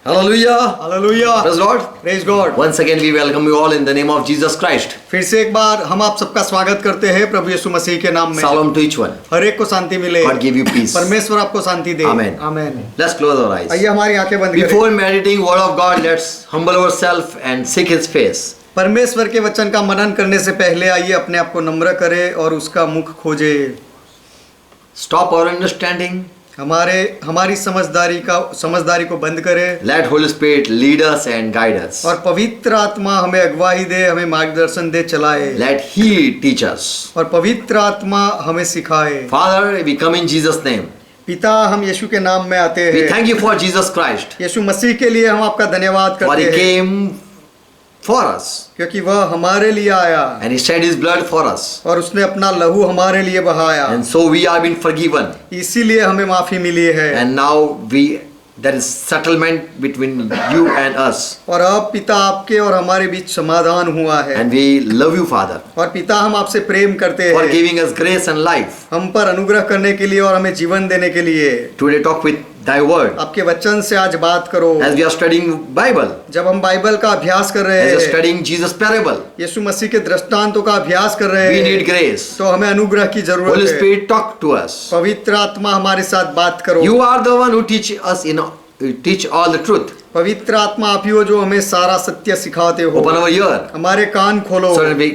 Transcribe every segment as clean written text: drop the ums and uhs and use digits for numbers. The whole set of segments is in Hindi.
Hallelujah. Hallelujah. Praise Lord. Praise God. Once again we welcome you all in the name of Jesus Christ. फिर से एक बार हम आप सबका स्वागत करते हैं प्रभु यीशु मसीह के नाम में। Shalom to each one. हर एक को शांति मिले। God give you peace. परमेश्वर आपको शांति दे। Amen. Amen. Let's close our eyes. आइए हमारी आंखें बंद करें। Before meditating word of God, let's humble ourselves and seek His face. परमेश्वर के वचन का मनन करने से पहले आइए अपने आप को नम्र करें और उसका मुख खोजे। Stop our understanding. हमारी समझदारी को बंद करें। Let Holy Spirit lead us and guide us. और पवित्र आत्मा हमें अगुवाई दे, हमें मार्गदर्शन दे, चलाए। Let He teach us. और पवित्र आत्मा हमें सिखाए। Father, we come in Jesus' name. पिता, हम यीशु के नाम में आते We हैं। thank you for Jesus Christ. यीशु मसीह के लिए हम आपका धन्यवाद For करते He हैं, came for us क्योंकि वह हमारे लिए आया and He shed His blood for us. और उसने अपना लहू हमारे लिए बहाया। And so we are being forgiven. इसीलिए हमें माफी मिली है। And now there is settlement between you and us. और अब पिता, आपके और हमारे बीच समाधान हुआ है। And we love you, Father, और पिता, हम आपसे प्रेम करते for हैं, giving us grace and life. हम पर अनुग्रह करने के लिए और हमें जीवन देने के लिए। Today talk with Thy word. आपके वचन से आज बात करो। As we are studying Bible, जब हम बाइबल का अभ्यास कर रहे as we are हैं, studying Jesus parable, यीशु मसीह के दृष्टांतों का अभ्यास कर रहे we need हैं, grace. तो हमें अनुग्रह की Holy जरूरत है। Spirit, talk to us. पवित्र आत्मा हमारे साथ बात करो। You are the one who teach all the truth. पवित्र आत्मा आप ही हो जो हमें सारा सत्य सिखाते हो। Open our ear हमारे कान खोलो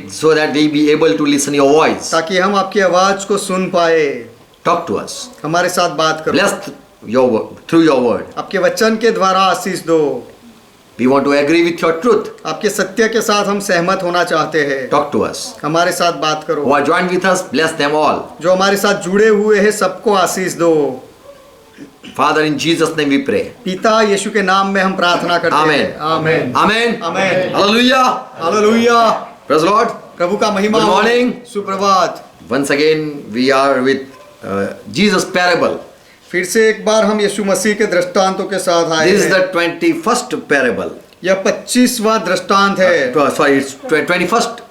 so that we be able to listen your voice. ताकि हम आपकी आवाज को सुन पाए। Talk to us. हमारे साथ बात करो। Bless through your word. आपके वचन के द्वारा आशीष दो। We want to agree with your truth. आपके सत्य के साथ हम सहमत होना चाहते हैं। Talk to us. हमारे साथ बात करो। Who are joined with us, bless them all. जो हमारे साथ जुड़े हुए हैं सबको आशीष दो। Father, in Jesus' name we pray. पिता, यीशु के नाम में हम प्रार्थना करते Amen. हैं। आमेन। Amen. Amen. Hallelujah. Hallelujah. Praise the Lord. प्रभु का महिमा Good हो। morning. सुप्रभात। Once again, we are with Jesus parable. फिर से एक बार हम यीशु मसीह के दृष्टांतों के साथ आए This is हैं। the 21st parable. यह 25वां दृष्टांत है। Sorry, it's 21st.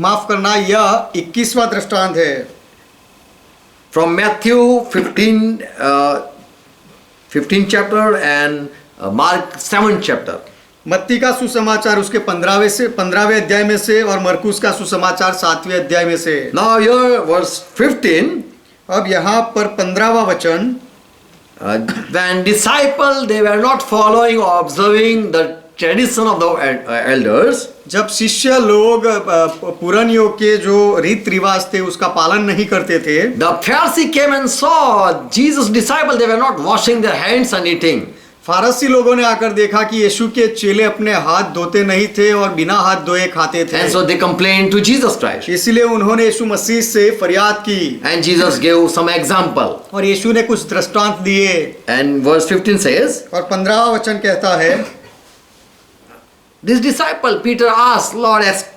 माफ करना, यह 21वां दृष्टांत है। From Matthew 15 chapter and Mark 7 chapter. मत्ती का सुसमाचार उसके 15वें अध्याय में से और मरकुस का सुसमाचार 7वें अध्याय में से। Now here verse 15. अब यहाँ पर 15वां वचन, When disciples they were not following or observing the tradition of the elders, जब शिष्य लोग पुरानियों के जो रीत रिवाज थे उसका पालन नहीं करते थे, the Pharisee came and saw Jesus' disciples they were not washing their hands and eating. फारसी लोगों ने आकर देखा कि यीशु के चेले अपने हाथ धोते नहीं थे और बिना हाथ धोए खाते थे। And so they complained to Jesus Christ. इसलिए उन्होंने यीशु मसीह से फरियाद की And Jesus gave some example. और यीशु ने कुछ दृष्टांत दिए। And verse 15 says, और 15वां वचन कहता है, this disciple Peter asked, Lord, explain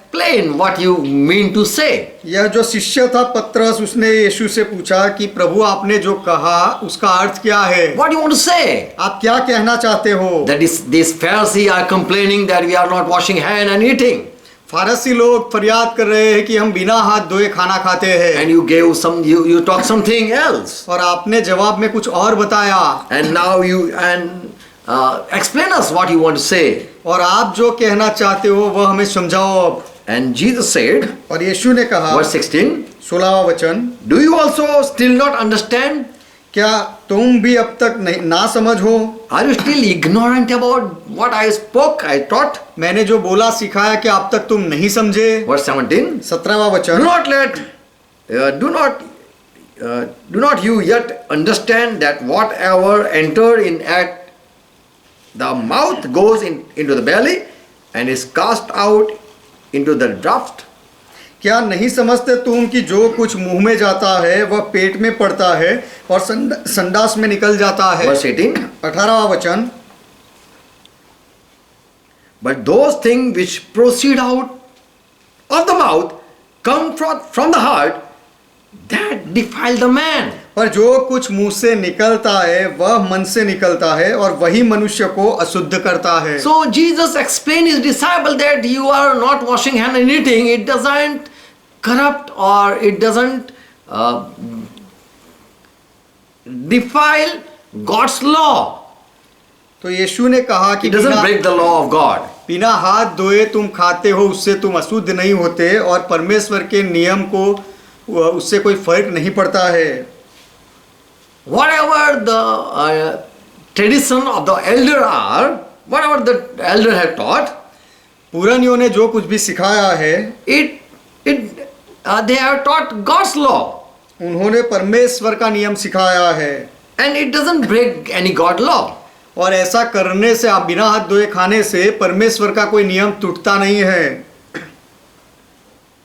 what you mean to say. यह जो शिष्य था पतरस, उसने यीशु से पूछा कि प्रभु आपने जो कहा उसका अर्थ क्या है? What do you want to say? आप क्या कहना चाहते हो? That these Pharisees are complaining that we are not washing hand and eating. फारसी लोग फरियाद कर रहे हैं कि हम बिना हाथ धोए खाना खाते हैं। And you talk something else. और आपने जवाब में कुछ और बताया। And now explain us what you want to say. और आप जो कहना चाहते हो वह हमें समझाओ अब। And Jesus said, और यीशु ने कहा, verse 16, 16वां वचन, do you also still not understand? क्या तुम भी अब तक नहीं ना समझ हो? Are you still ignorant about what I spoke, I taught? मैंने जो बोला सिखाया क्या अब तक तुम नहीं समझे? Verse 17, 17वां वचन, do not you yet understand that whatever enter in at the mouth goes into the belly and is cast out into the draught? क्या नहीं समझते तुम कि जो कुछ मुंह में जाता है वह पेट में पड़ता है और संडास में निकल जाता है? Verse 18, 18वां वचन, but those things which proceed out of the mouth come from the heart, that defile the man. पर जो कुछ मुंह से निकलता है वह मन से निकलता है और वही मनुष्य को अशुद्ध करता है। So Jesus explained his disciple that you are not washing hand and eating. It doesn't corrupt or it doesn't defile God's law. तो यीशु ने कहा कि It doesn't break the law of God. बिना हाथ धोए तुम खाते हो, उससे तुम अशुद्ध नहीं होते, और परमेश्वर के नियम को उससे कोई फर्क नहीं पड़ता है। Whatever the tradition of the elder are, whatever the elder had taught, पुरानियों ने जो कुछ भी सिखाया है, they have taught God's law, उन्होंने परमेश्वर का नियम सिखाया है, and it doesn't break any God law. और ऐसा करने से, आप बिना हाथ धोए खाने से परमेश्वर का कोई नियम टूटता नहीं है।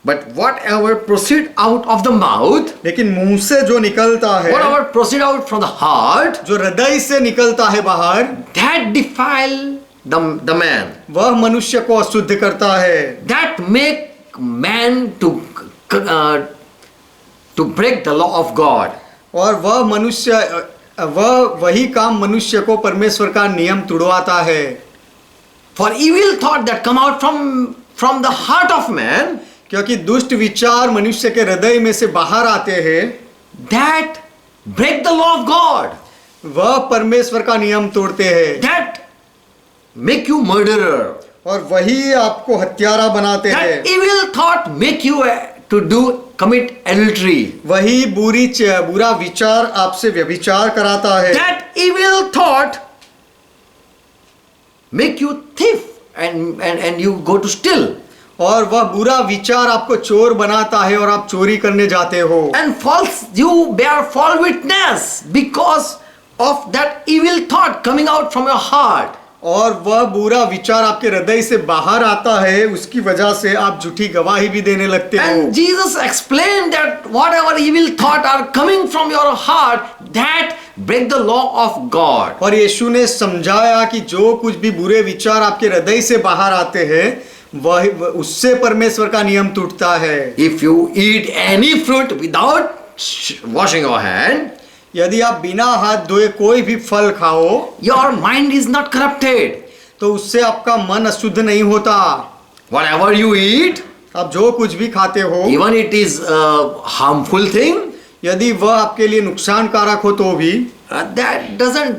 But whatever proceed out of the mouth, लेकिन मुंह से जो निकलता है, whatever proceed out from the heart, जो हृदय से निकलता है बाहर, that defile the man. वह मनुष्य को अशुद्ध करता है। That make man to break the law of God. और वही काम मनुष्य को परमेश्वर का नियम तुड़वाता है। For evil thought that come out from the heart of man, क्योंकि दुष्ट विचार मनुष्य के हृदय में से बाहर आते हैं, that break the law of God. वह परमेश्वर का नियम तोड़ते हैं। That make you murderer. और वही आपको हत्यारा बनाते हैं। That evil thought make you to commit adultery. वही बुरा विचार आपसे व्यभिचार कराता है। That evil thought make you thief and you go to steal. और वह बुरा विचार आपको चोर बनाता है और आप चोरी करने जाते हो। And you bear false witness because of that evil thought coming out from your heart. और वह बुरा विचार आपके हृदय से बाहर आता है, उसकी वजह से आप झूठी गवाही भी देने लगते हो। And Jesus explained that whatever evil thought are coming from your heart, that break the law of God. और यीशु ने समझाया कि जो कुछ भी बुरे विचार आपके हृदय से बाहर आते हैं, वह उससे परमेश्वर का नियम टूटता है। If you eat any fruit without washing your hand, यदि आप बिना हाथ धोए कोई भी फल खाओ, your mind is not corrupted. तो उससे आपका मन अशुद्ध नहीं होता। Whatever you eat, आप जो कुछ भी खाते हो, even it is a harmful thing, यदि वह आपके लिए नुकसानकारक हो तो भी, that doesn't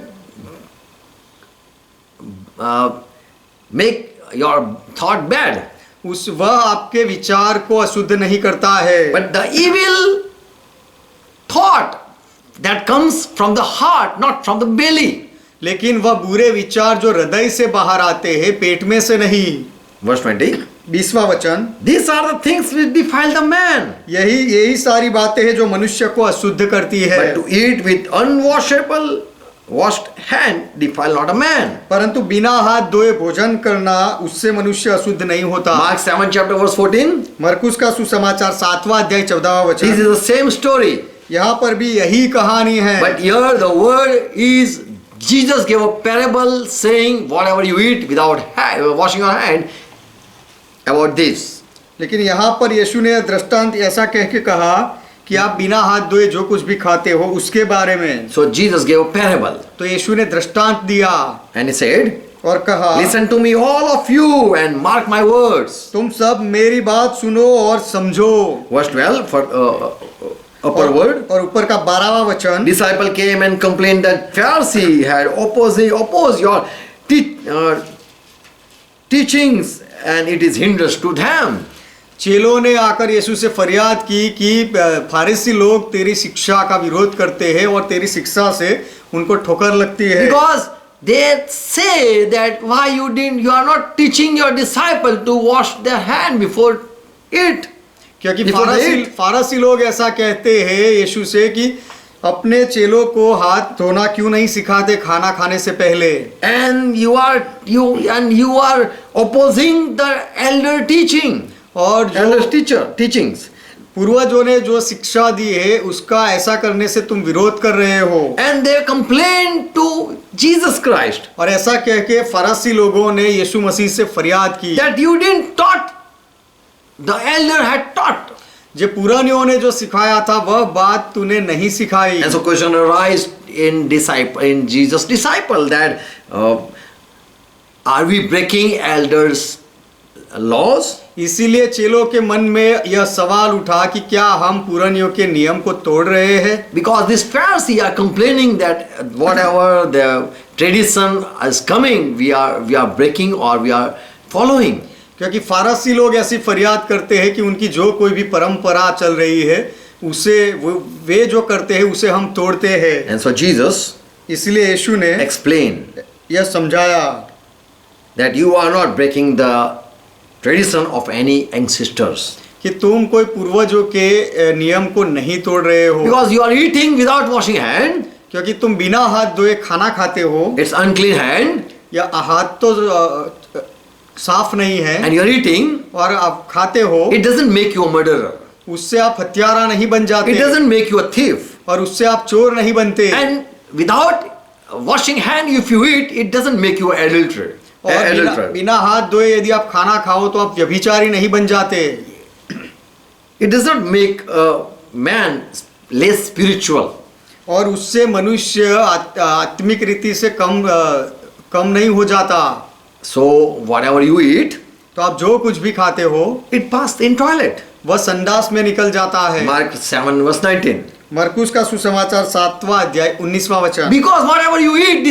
make your thought bad. वह आपके विचार को अशुद्ध नहीं करता है। But the evil thought that comes from the heart, not from the belly. लेकिन वह बुरे विचार जो हृदय से बाहर आते हैं, पेट में से नहीं। Verse 20. 20वां वचन, These are the things which defile the man. यही सारी बातें हैं जो मनुष्य को अशुद्ध करती है। But to eat with washed hand defile not a man. परंतु बिना हाथ धोए भोजन करना, उससे मनुष्य अशुद्ध नहीं होता। Mark 7 chapter verse 14. मरकुस का सुसमाचार 7वां अध्याय 14वां This वचन, is the same story. यहाँ पर भी यही कहानी है। But here the word is, Jesus gave a parable saying whatever you eat without washing your hand, about this. लेकिन यहाँ पर यीशु ने दृष्टांत ऐसा कह के कहा कि आप बिना हाथ धोए जो कुछ भी खाते हो उसके बारे में। So Jesus gave a parable. तो यीशु ने दृष्टांत दिया And he said, और कहा, listen to me all of you and mark my words. तुम सब मेरी बात सुनो और समझो। Verse 12 for upper word. और ऊपर का 12वां वचन, Disciple came and complained that Pharisee had opposed your teachings and it is hindrance to them. चेलों ने आकर यीशु से फरियाद की कि फारिसी लोग तेरी शिक्षा का विरोध करते हैं और तेरी शिक्षा से उनको ठोकर लगती है। Because they say that why you are not teaching your disciple to wash their hand before it. क्योंकि फारसी लोग ऐसा कहते हैं यीशु से कि अपने चेलों को हाथ धोना क्यों नहीं सिखाते खाना खाने से पहले। And you are opposing the elder teaching. और Elders teachings. पूर्वजों ने जो शिक्षा दी है उसका ऐसा करने से तुम विरोध कर रहे हो। And they complained to Jesus Christ. और ऐसा कह के फरीसी लोगों ने यीशु मसीह से फरियाद की That you didn't taught, the elder had taught. जो पुरानियों ने जो सिखाया था वह बात तूने नहीं सिखाई। And so question arise in Jesus' disciple that are we breaking elders laws? इसीलिए चेलों के मन में यह सवाल उठा कि क्या हम पुरानियों के नियम को तोड़ रहे हैं? Because these Pharisees are complaining that whatever the tradition is coming, we are breaking or we are following. क्योंकि फारसी लोग ऐसी फरियाद करते हैं कि उनकी जो कोई भी परंपरा चल रही है उसे वे जो करते हैं उसे हम तोड़ते हैं। And so Jesus इसलिए यीशु ने explained यह समझाया that you are not breaking the tradition of any ancestors. कि तुम कोई पूर्वजों के नियम को नहीं तोड़ रहे हो, Because you are eating without washing hand, क्योंकि तुम बिना हाथ धोए खाना खाते हो it's unclean hand, या हाथ तो साफ नहीं है and you are eating, और आप खाते हो, it doesn't make you a murderer. उससे आप हत्यारा नहीं बन It जाते doesn't make you a thief. और उससे आप चोर नहीं बनते। And without washing hand, if you eat, it doesn't make you an adulterer. और बिना हाथ धोए यदि आप खाना खाओ तो आप व्यभिचारी नहीं बन जाते। It does not make a man less spiritual. और उससे मनुष्य आत्मिक रीति से कम नहीं हो जाता। So whatever you eat, तो आप जो कुछ भी खाते हो it passed in toilet. वह संडास में निकल जाता है। Mark 7 verse 19. मरकुस का सुसमाचार 7वां अध्याय 19वां वचन। Because whatever you eat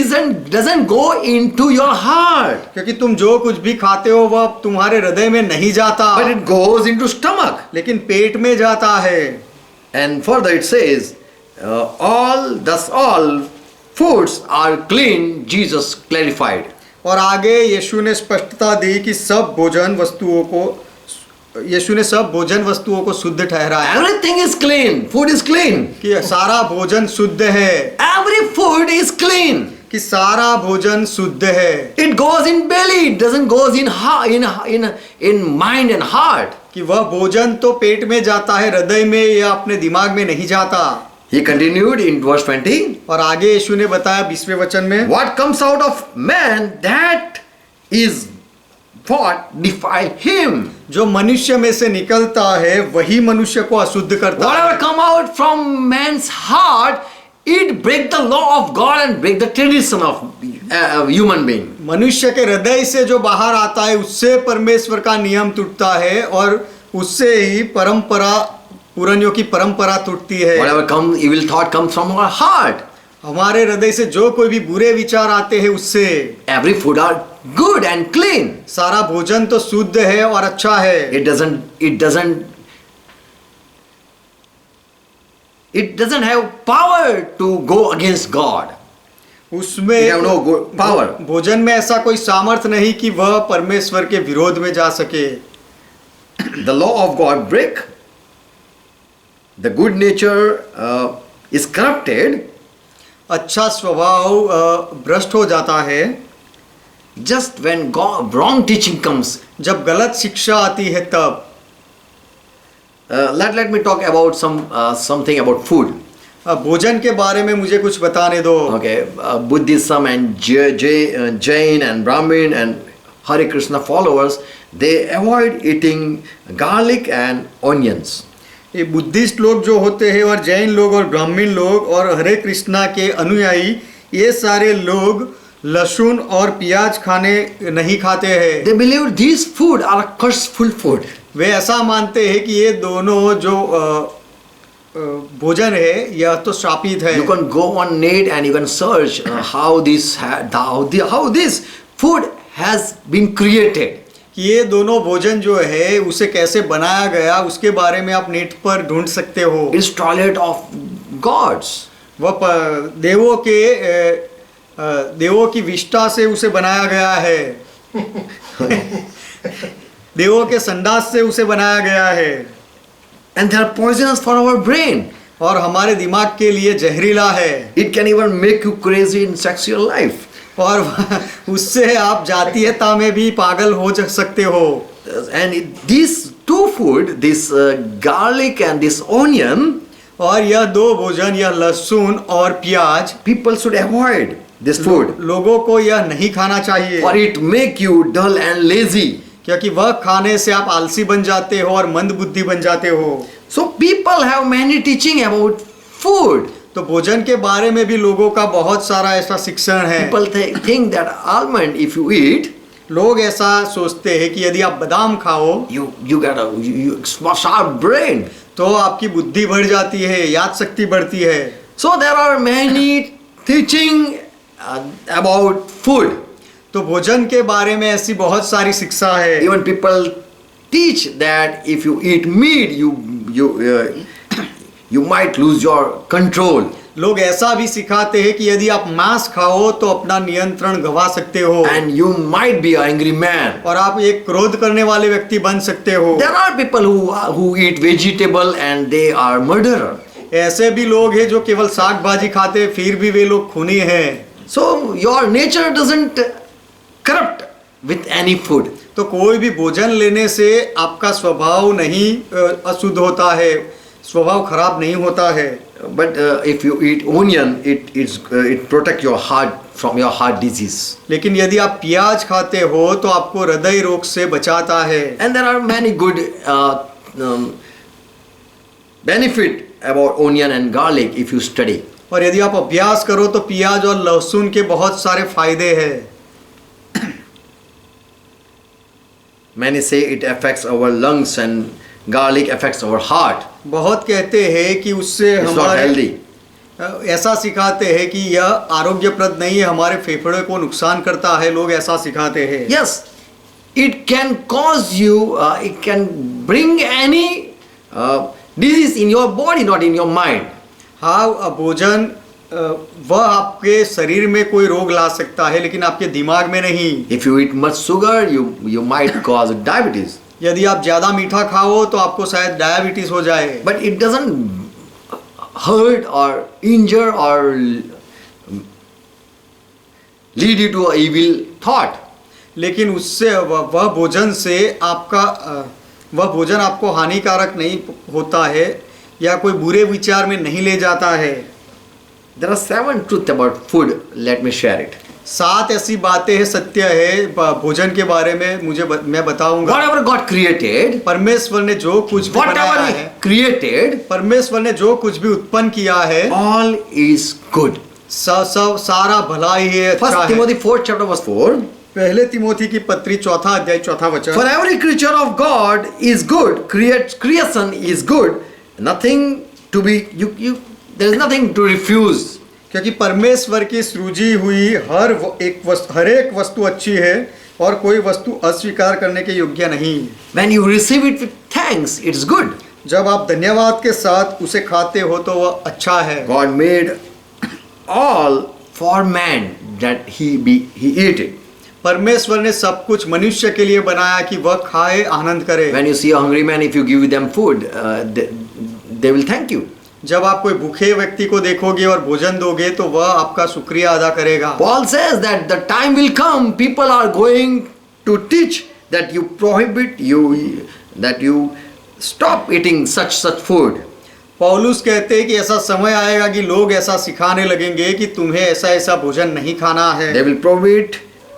doesn't go into your heart, क्योंकि तुम जो कुछ भी खाते हो वह तुम्हारे हृदय में नहीं जाता, but it goes into stomach. लेकिन पेट में जाता है। And further it says, all foods are clean, Jesus clarified. और आगे यीशु ने स्पष्टता दी कि सब भोजन वस्तुओं को शुद्ध ठहराया। Everything is clean, food is clean. कि सारा भोजन शुद्ध है, Every food is clean. कि सारा भोजन शुद्ध है। It goes in belly, it doesn't goes in mind and heart. कि वह भोजन तो पेट में जाता है, हृदय में या अपने दिमाग में नहीं जाता। He continued in verse 20. और आगे यीशु ने बताया 20वें वचन में, What comes out of man, that is what defile him. जो मनुष्य में से निकलता है वही मनुष्य को अशुद्ध करता है। Whatever come out from man's heart, it break the law of God and break the tradition of a human being. मनुष्य के हृदय से जो बाहर आता है उससे परमेश्वर का नियम टूटता है और उससे ही पुरानियों की परंपरा टूटती है। Whatever evil thought comes from our heart. हमारे हृदय से जो कोई भी बुरे विचार आते हैं उससे। Every food are good and clean. सारा भोजन तो शुद्ध है और अच्छा है। It doesn't have power to go against God. उसमें They have no power. भोजन में ऐसा कोई सामर्थ्य नहीं कि वह परमेश्वर के विरोध में जा सके। The law of God break. The good nature is corrupted. अच्छा स्वभाव भ्रष्ट हो जाता है Just when wrong teaching comes. जब गलत शिक्षा आती है तब। Let me talk about something about food. भोजन के बारे में मुझे कुछ बताने दो। Okay, Buddhism and Jain and Brahmin and Hare Krishna followers, they avoid eating garlic and onions. ये बुद्धिस्ट लोग जो होते हैं और जैन लोग और ब्राह्मण लोग और हरे कृष्णा के अनुयायी, ये सारे लोग लहसुन और प्याज नहीं खाते हैं। They believe these food are curseful food. वे ऐसा मानते हैं कि ये दोनों जो भोजन है यह तो शापित है। You can go on net and you can search how this food has been created. कि ये दोनों भोजन जो है उसे कैसे बनाया गया उसके बारे में आप नेट पर ढूंढ सकते हो। It's toilet of gods. वह देवों की विष्ठा से उसे बनाया गया है। देवों के संडास से उसे बनाया गया है। And they are poisonous for our brain. और हमारे दिमाग के लिए जहरीला है। It can even make you crazy in sexual life. और उससे आप जातीयता में भी पागल हो सकते हो। And these two food, this garlic and this onion, और यह दो भोजन, यह लहसुन और प्याज, people should avoid this food. लोगों को यह नहीं खाना चाहिए। For it make you dull and lazy. क्योंकि वह खाने से आप आलसी बन जाते हो और मंद बुद्धि बन जाते हो। So people have many teaching about food. तो भोजन के बारे में भी लोगों का बहुत सारा ऐसा शिक्षण है। People think that almond if you eat, लोग ऐसा सोचते हैं कि यदि आप बादाम खाओ you get a sharp brain. तो आपकी बुद्धि बढ़ जाती है, याद शक्ति बढ़ती है। So there are many teaching about food. तो भोजन के बारे में ऐसी बहुत सारी शिक्षा है। Even people teach that if you eat meat, you might lose your control. लोग ऐसा भी सिखाते हैं कि यदि आप मांस खाओ तो अपना नियंत्रण गवा सकते हो And you might be an angry man. और आप एक क्रोध करने वाले व्यक्ति बन सकते हो। There are people who eat vegetable and they are murderer. ऐसे भी लोग हैं जो केवल साग भाजी खाते फिर भी वे लोग खूनी हैं। So your nature doesn't corrupt with any food. तो कोई भी भोजन लेने से आपका स्वभाव नहीं अशुद्ध होता है, स्वभाव खराब नहीं होता है। But if you eat onion, it protect your heart from your heart disease. लेकिन यदि आप प्याज खाते हो तो आपको हृदय रोग से बचाता है। And there are many good benefit about onion and garlic if you study. और यदि आप अभ्यास करो तो प्याज और लहसुन के बहुत सारे फायदे हैं। Many say it affects our lungs and garlic affects our heart. बहुत कहते हैं कि उससे It's not हमारे healthy. ऐसा सिखाते हैं कि यह आरोग्यप्रद नहीं है, हमारे फेफड़े को नुकसान करता है, लोग ऐसा सिखाते हैं। Yes, it can cause you, it can bring any disease in your body, not in your mind. हाँ, भोजन वह आपके शरीर में कोई रोग ला सकता है लेकिन आपके दिमाग में नहीं। If you eat much sugar, you might cause diabetes. यदि आप ज्यादा मीठा खाओ तो आपको शायद डायबिटीज हो जाए। But it doesn't hurt or injure or lead you to an evil thought. लेकिन उससे वह भोजन से वह भोजन आपको हानिकारक नहीं होता है या कोई बुरे विचार में नहीं ले जाता है। There are 7 truths about food. Let me share it. 7 ऐसी बातें हैं, सत्य है भोजन के बारे में मैं बताऊंगा। Whatever God created, परमेश्वर ने जो कुछ भी बनाया whatever है, He created, परमेश्वर ने जो कुछ भी उत्पन्न किया है, all is good. सब सारा भला ही है, अच्छा First है। Timothy 4 chapter verse 4. पहले तिमोथी की पत्री 4 अध्याय 4 वचन। For every creature of God is good. Creation is good. Nothing to be there is nothing to refuse. क्योंकि परमेश्वर की सृजी हुई हर एक वस्तु अच्छी है और कोई वस्तु अस्वीकार करने के योग्य नहीं। When you receive it with thanks, it's good. जब आप धन्यवाद के साथ उसे खाते हो तो वह अच्छा है। God made all for man that he eat it. परमेश्वर ने सब कुछ मनुष्य के लिए बनाया कि वह खाए, आनंद करे। When you see a hungry man, if you give them food, they will thank you. जब आप कोई भूखे व्यक्ति को देखोगे और भोजन दोगे तो वह आपका शुक्रिया अदा करेगा। Paul says that the time will come, people are going to teach that you prohibit that you stop eating such food. पौलुस कहते हैं कि ऐसा समय आएगा कि लोग ऐसा सिखाने लगेंगे कि तुम्हें ऐसा भोजन नहीं खाना है। They will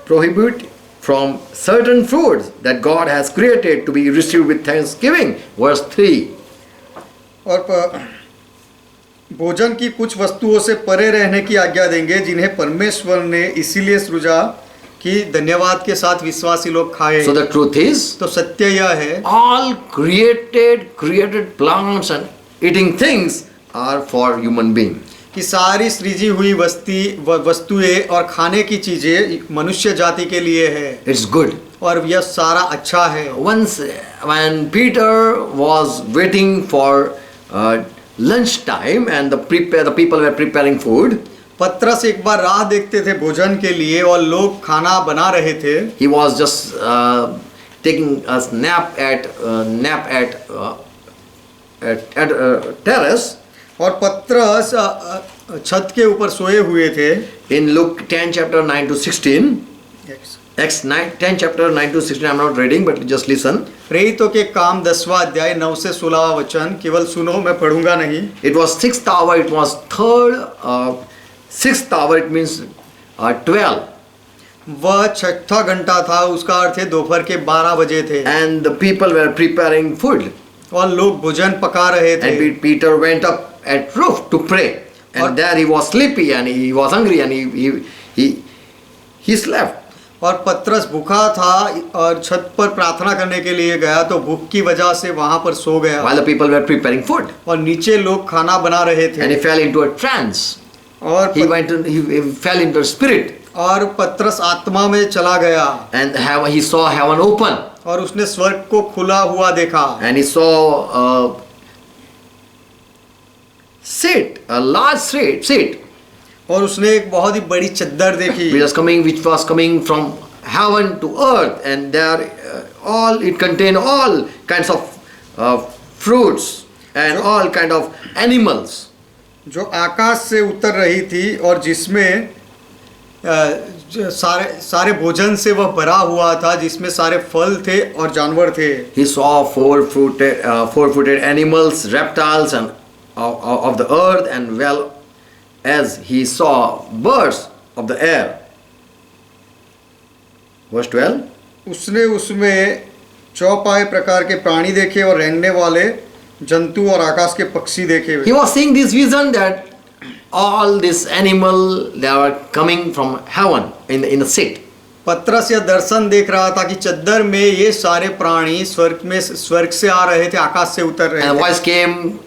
prohibit from certain foods that God has created to be received with thanksgiving. Verse 3. और भोजन की कुछ वस्तुओं से परे रहने की आज्ञा देंगे जिन्हें परमेश्वर ने इसीलिए सृजा कि धन्यवाद के साथ विश्वासी लोग खाए। So the truth is, तो सत्य यह है, all created plants and eating things are for human being. कि सारी सृजी हुई वस्तुएं और खाने की चीजें मनुष्य जाति के लिए है। It's good. और यह सारा अच्छा है। Once when Peter was waiting for lunch time and the people were preparing food, पत्रस एक बार राह देखते थे भोजन के लिए और लोग खाना बना रहे थे। he was just taking a nap at terrace. और पत्रस छत के ऊपर सोए हुए थे। In Luke 10 chapter 9 to 16, Acts 10 chapter 9 to 16, I'm not reading but just listen. प्रेरितों के काम 10वां अध्याय 9 से 16वां वचन, केवल सुनो, मैं पढ़ूंगा नहीं। It was 6th hour, it was 6th hour, it means 12. वह छठा घंटा था, उसका अर्थ है दोपहर के 12 बजे थे। And the people were preparing food. और लोग भोजन पका रहे थे। And Peter went up at roof to pray. And there he was sleepy and he was hungry and he slept. और पतरस भूखा था और छत पर प्रार्थना करने के लिए गया तो भूख की वजह से वहां पर सो गया while the people were preparing food. और नीचे लोग खाना बना रहे And थे he fell into a trance. और He fell into a spirit. और पतरस आत्मा में चला गया And he saw heaven open. और उसने स्वर्ग को खुला हुआ देखा And he saw a large seat और उसने एक बहुत ही बड़ी चद्दर देखी which was coming from heaven to earth, and there it contained all kinds of fruits and all kind of animals. जो आकाश से उतर रही थी और जिसमें सारे भोजन से वह भरा हुआ था, जिसमें सारे फल थे और जानवर थे. He saw four-footed animals, reptiles, and of the earth, and well as he saw birds of the air. Verse 12. उसने उसमें चौपाए प्रकार के प्राणी देखे और रेंगने वाले जंतु और आकाश के पक्षी देखे. He was seeing this vision that all this animal, they were coming from heaven in the seat. पतरस यह दर्शन देख रहा था कि चद्दर में ये सारे प्राणी स्वर्ग से आ रहे थे, आकाश से उतर रहे And a थे. voice came,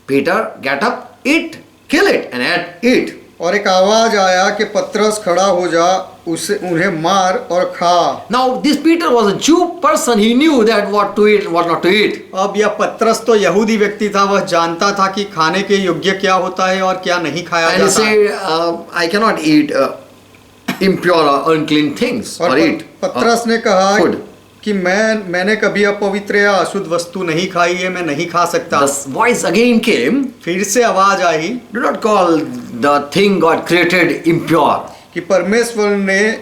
Peter, get up, eat, kill it, and eat. और एक आवाज आया कि पतरस खड़ा हो जा, उन्हें मार और खा. Now this Peter was a Jew person. He knew that what to eat, what not to eat. अब यह पतरस तो यहूदी व्यक्ति था, वह जानता था कि खाने के योग्य क्या होता है और क्या नहीं खाया And he जाता है. said, I cannot eat impure or unclean things or eat पतरस ने कहा food. कि मैंने कभी अपवित्र या अशुद्ध वस्तु नहीं खाई है, मैं नहीं खा सकता. The voice again came, फिर से आवाज आई do not call the thing God created impure. कि परमेश्वर ने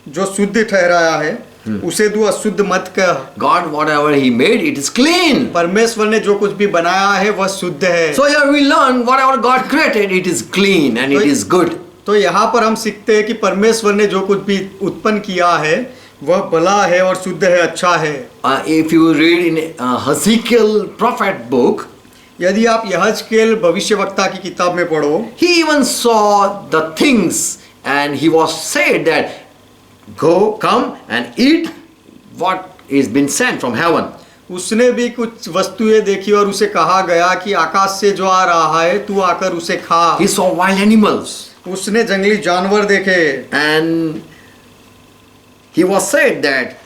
जो शुद्ध ठहराया है उसे तू अशुद्ध मत कह. God, whatever He made, it is clean. परमेश्वर ने जो कुछ भी बनाया है वह शुद्ध है. So here we learn whatever God created, it is clean and it is good. तो यहाँ पर हम सीखते हैं कि परमेश्वर ने जो कुछ भी उत्पन्न किया है वह भला है और शुद्ध है, अच्छा है. If you read in Hezekiel prophet book, यदि आप यहजकेल भविष्यवक्ता की किताब में पढ़ो, he even saw the things and he was said that come and eat what is been sent from heaven. उसने भी कुछ वस्तुएं देखी और उसे कहा गया कि आकाश से जो आ रहा है तू आकर उसे खा. He saw wild animals. उसने जंगली जानवर देखे. And he was said that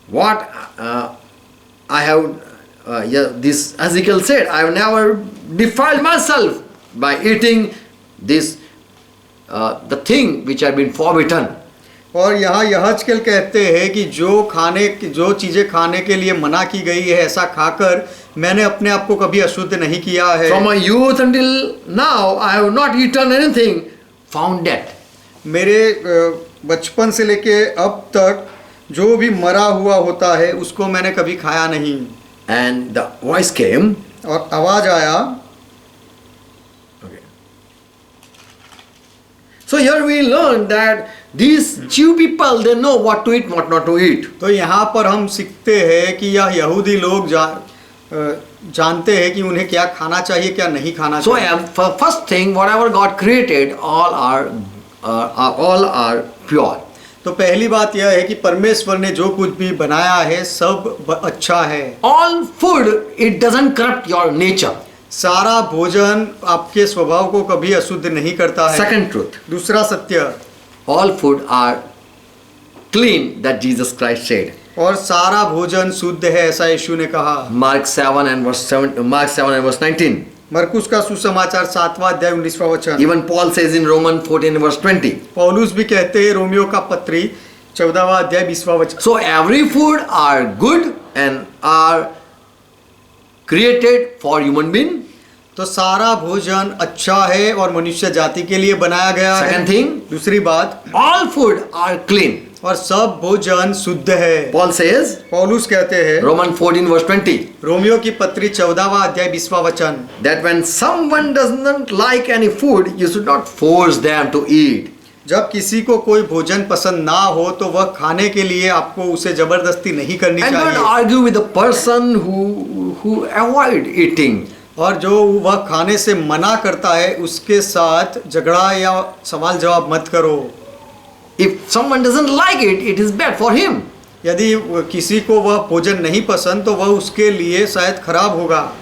what I have this Ezekiel said, I have never defiled myself by eating this the thing which had been forbidden. और यहाँ यहजकेल कहते हैं कि जो चीजें खाने के लिए मना की गई है ऐसा खाकर मैंने अपने आप को कभी अशुद्ध नहीं किया है. From my youth until now I have not eaten anything found dead. मेरे बचपन से लेके अब तक जो भी मरा हुआ होता है उसको मैंने कभी खाया नहीं. And the voice came. और आवाज आया. Okay. So here we learn that these Jew people, they know what to eat, what not to eat. तो यहाँ पर हम सीखते हैं कि यह यहूदी लोग जानते हैं कि उन्हें क्या खाना चाहिए क्या नहीं खाना So चाहिए. first thing, whatever God created, all are pure. तो पहली बात यह है कि परमेश्वर ने जो कुछ भी बनाया है सब अच्छा है. All food, it doesn't corrupt your nature. सारा भोजन आपके स्वभाव को कभी अशुद्ध नहीं करता है. Second truth, दूसरा सत्य, all food are clean, that Jesus Christ said. और सारा भोजन शुद्ध है ऐसा यीशु ने कहा. Mark 7 and verse 19. मरकुस का सुसमाचार 7वां अध्याय 19वां वचन. Even Paul says in Romans 14 and verse 20. पौलुस भी कहते हैं रोमियो का पत्री 14वां अध्याय 20वां वचन. So every food are good and are created for human being. तो सारा भोजन अच्छा है और मनुष्य जाति के लिए बनाया गया है. Second thing, दूसरी बात, all food are clean. और सब भोजन शुद्ध है. Paul says, पौलुस कहते हैं Romans 14 verse 20, रोमियो की पत्री 14वां अध्याय 20वां वचन, that when someone does not like any food, you should not force them to eat. जब किसी को कोई भोजन पसंद ना हो तो वह खाने के लिए आपको उसे जबरदस्ती नहीं करनी And चाहिए. don't argue with the person who avoid eating. और जो वह खाने से मना करता है उसके साथ झगड़ा या सवाल जवाब मत करो। If someone doesn't like it, it is bad for him. यदि किसी को वह भोजन नहीं पसंद तो वह उसके लिए शायद खराब होगा।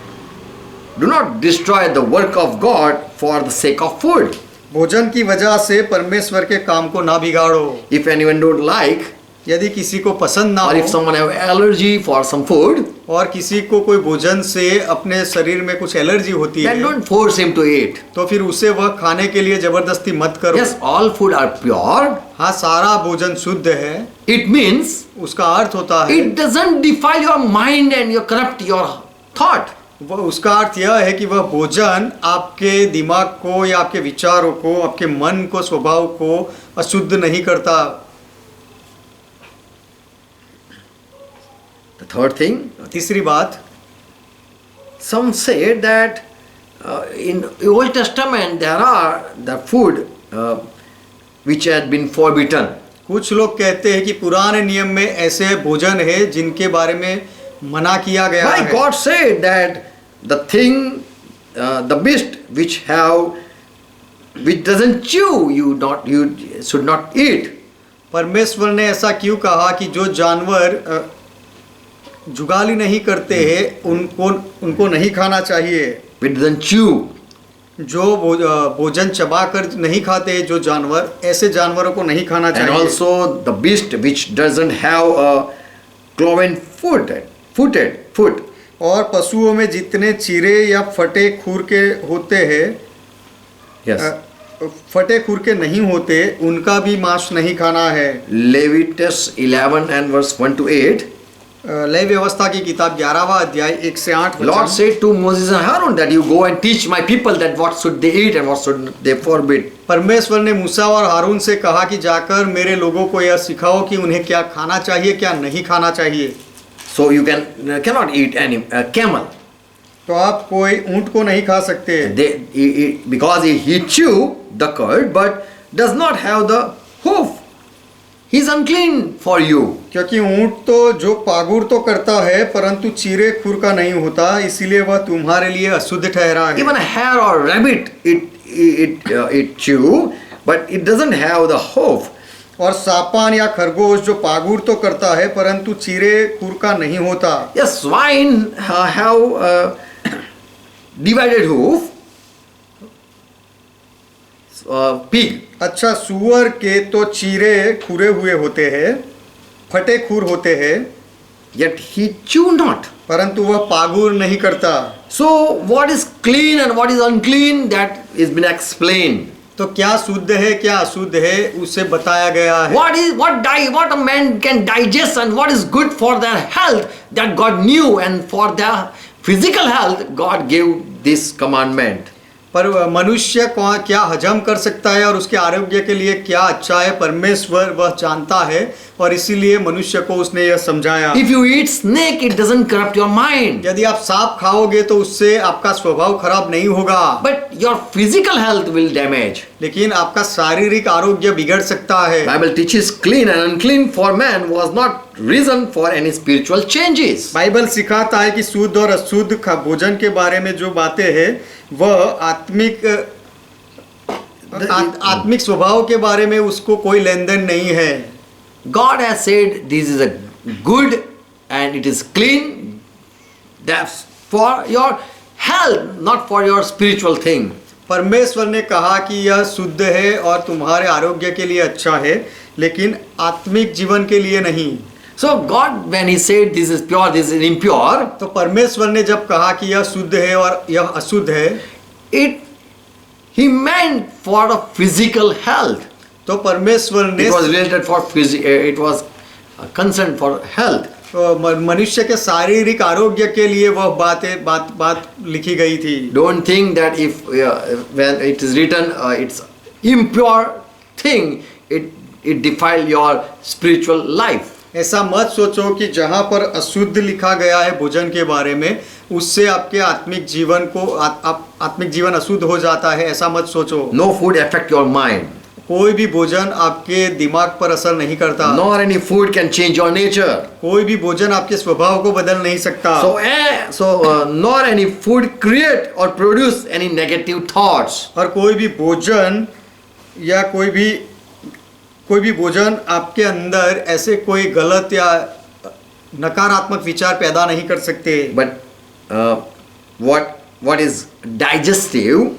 Do not destroy the work of God for the sake of food. भोजन की वजह से परमेश्वर के काम को ना बिगाड़ो। If anyone don't like, यदि किसी को पसंद ना or if हो someone have allergy for some food, और किसी को कोई भोजन से अपने शरीर में कुछ एलर्जी होती then है don't force him to eat. तो फिर उसे वह खाने के लिए जबरदस्ती मत करो। Yes, all food are pure. हाँ, सारा भोजन शुद्ध है। It means उसका अर्थ होता है it doesn't defile your mind and your corrupt your thought. वह उसका अर्थ यह है कि वह भोजन आपके दिमाग को या आपके विचारों को, आपके मन को, स्वभाव को अशुद्ध नहीं करता। The third thing, तीसरी बात, some say that in Old Testament there are the food which had been forbidden. कुछ लोग कहते हैं कि पुराने नियम में ऐसे भोजन है जिनके बारे में मना किया गया Why है। God said that the thing, the beast which doesn't chew, you should not eat. परमेश्वर ने ऐसा क्यों कहा कि जो जानवर जुगाली नहीं करते हैं उनको नहीं खाना चाहिए। Which doesn't chew. जो भोजन चबाकर नहीं खाते जो जानवर, ऐसे जानवरों को नहीं खाना And चाहिए। also the beast which doesn't have a cloven foot. और पशुओं में जितने चिरे या फटे खुर के होते हैं, Yes. फटे खुर के नहीं होते, उनका भी मांस नहीं खाना है। Leviticus 11 and verse 1 to 8. लय व्यवस्था की किताब 11वां अध्याय 1 से 8 Lord said to Moses and Aaron that you go and teach my people that what should they eat and what should they forbid. परमेश्वर ने मूसा और हारून से कहा कि जाकर मेरे लोगों को यह सिखाओ कि उन्हें क्या खाना चाहिए, क्या नहीं खाना चाहिए। So you cannot eat any camel. तो आप कोई ऊंट को नहीं खा सकते Because he chew the curd but does not have the hoof. He is unclean for you. क्योंकि ऊंट तो जो पागुर तो करता है परंतु चीरे खुर का नहीं होता, इसीलिए वह तुम्हारे लिए अशुद्ध ठहरा है। Even a hare or rabbit it chew but it doesn't have the hoof. और सापान या खरगोश जो पागुर तो करता है परंतु चीरे खुर का नहीं होता। Yes, swine have divided hoof. Pig. अच्छा, सुअर के तो चीरे खुरे हुए होते हैं, फटे खुर होते हैं, Yet he chew not. परंतु वह पागुर नहीं करता। So what is clean and what is unclean, that is been explained. तो क्या शुद्ध है क्या अशुद्ध है उसे बताया गया है। What a man can digest and what is good for their health, that God knew, and for their physical health God gave this commandment. पर मनुष्य को क्या हजम कर सकता है और उसके आरोग्य के लिए क्या अच्छा है, परमेश्वर वह जानता है और इसीलिए मनुष्य को उसने यह समझाया। If you eat snake, it doesn't corrupt your mind. यदि आप सांप खाओगे तो उससे आपका स्वभाव खराब नहीं होगा, But your physical health will damage. लेकिन आपका शारीरिक आरोग्य बिगड़ सकता है। Bible teaches clean and unclean for man was not reason for any spiritual changes. Bible सिखाता है कि शुद्ध और अशुद्ध भोजन के बारे में जो बातें हैं वह आत्मिक स्वभाव के बारे में उसको कोई लेन देन नहीं है। God has said this is a good and it is clean. That's for your health, not for your spiritual thing. परमेश्वर ने कहा कि यह शुद्ध है और तुम्हारे आरोग्य के लिए अच्छा है, लेकिन आत्मिक जीवन के लिए नहीं। So God, when He said this is pure, this is impure, तो परमेश्वर ने जब कहा कि यह शुद्ध है और यह अशुद्ध है, He meant for the physical health. तो परमेश्वर ने It was related for it was concerned for health. मनुष्य के शारीरिक आरोग्य के लिए वह बात लिखी गई थी। Don't think that if when it is written it's impure thing, it defile your spiritual life. ऐसा मत सोचो कि जहाँ पर अशुद्ध लिखा गया है भोजन के बारे में उससे आपके आत्मिक जीवन को आत्मिक जीवन अशुद्ध हो जाता है, ऐसा मत सोचो। No food affect your mind. कोई भी भोजन आपके दिमाग पर असर नहीं करता, nor any food can change your nature. कोई भी भोजन आपके स्वभाव को बदल नहीं सकता, Nor any food create or produce any negative thoughts. और कोई भी भोजन या कोई भी भोजन आपके अंदर ऐसे कोई गलत या नकारात्मक विचार पैदा नहीं कर सकते। But what is digestive,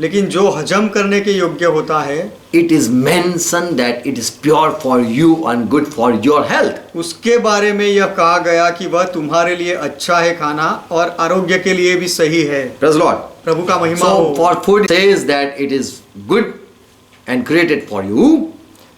लेकिन जो हजम करने के योग्य होता है, it is mentioned that it is pure for you and good for your health. उसके बारे में यह कहा गया कि वह तुम्हारे लिए अच्छा है खाना और आरोग्य के लिए भी सही है। Praise the Lord. प्रभु का महिमा So हो। for food says that it is good and created for you.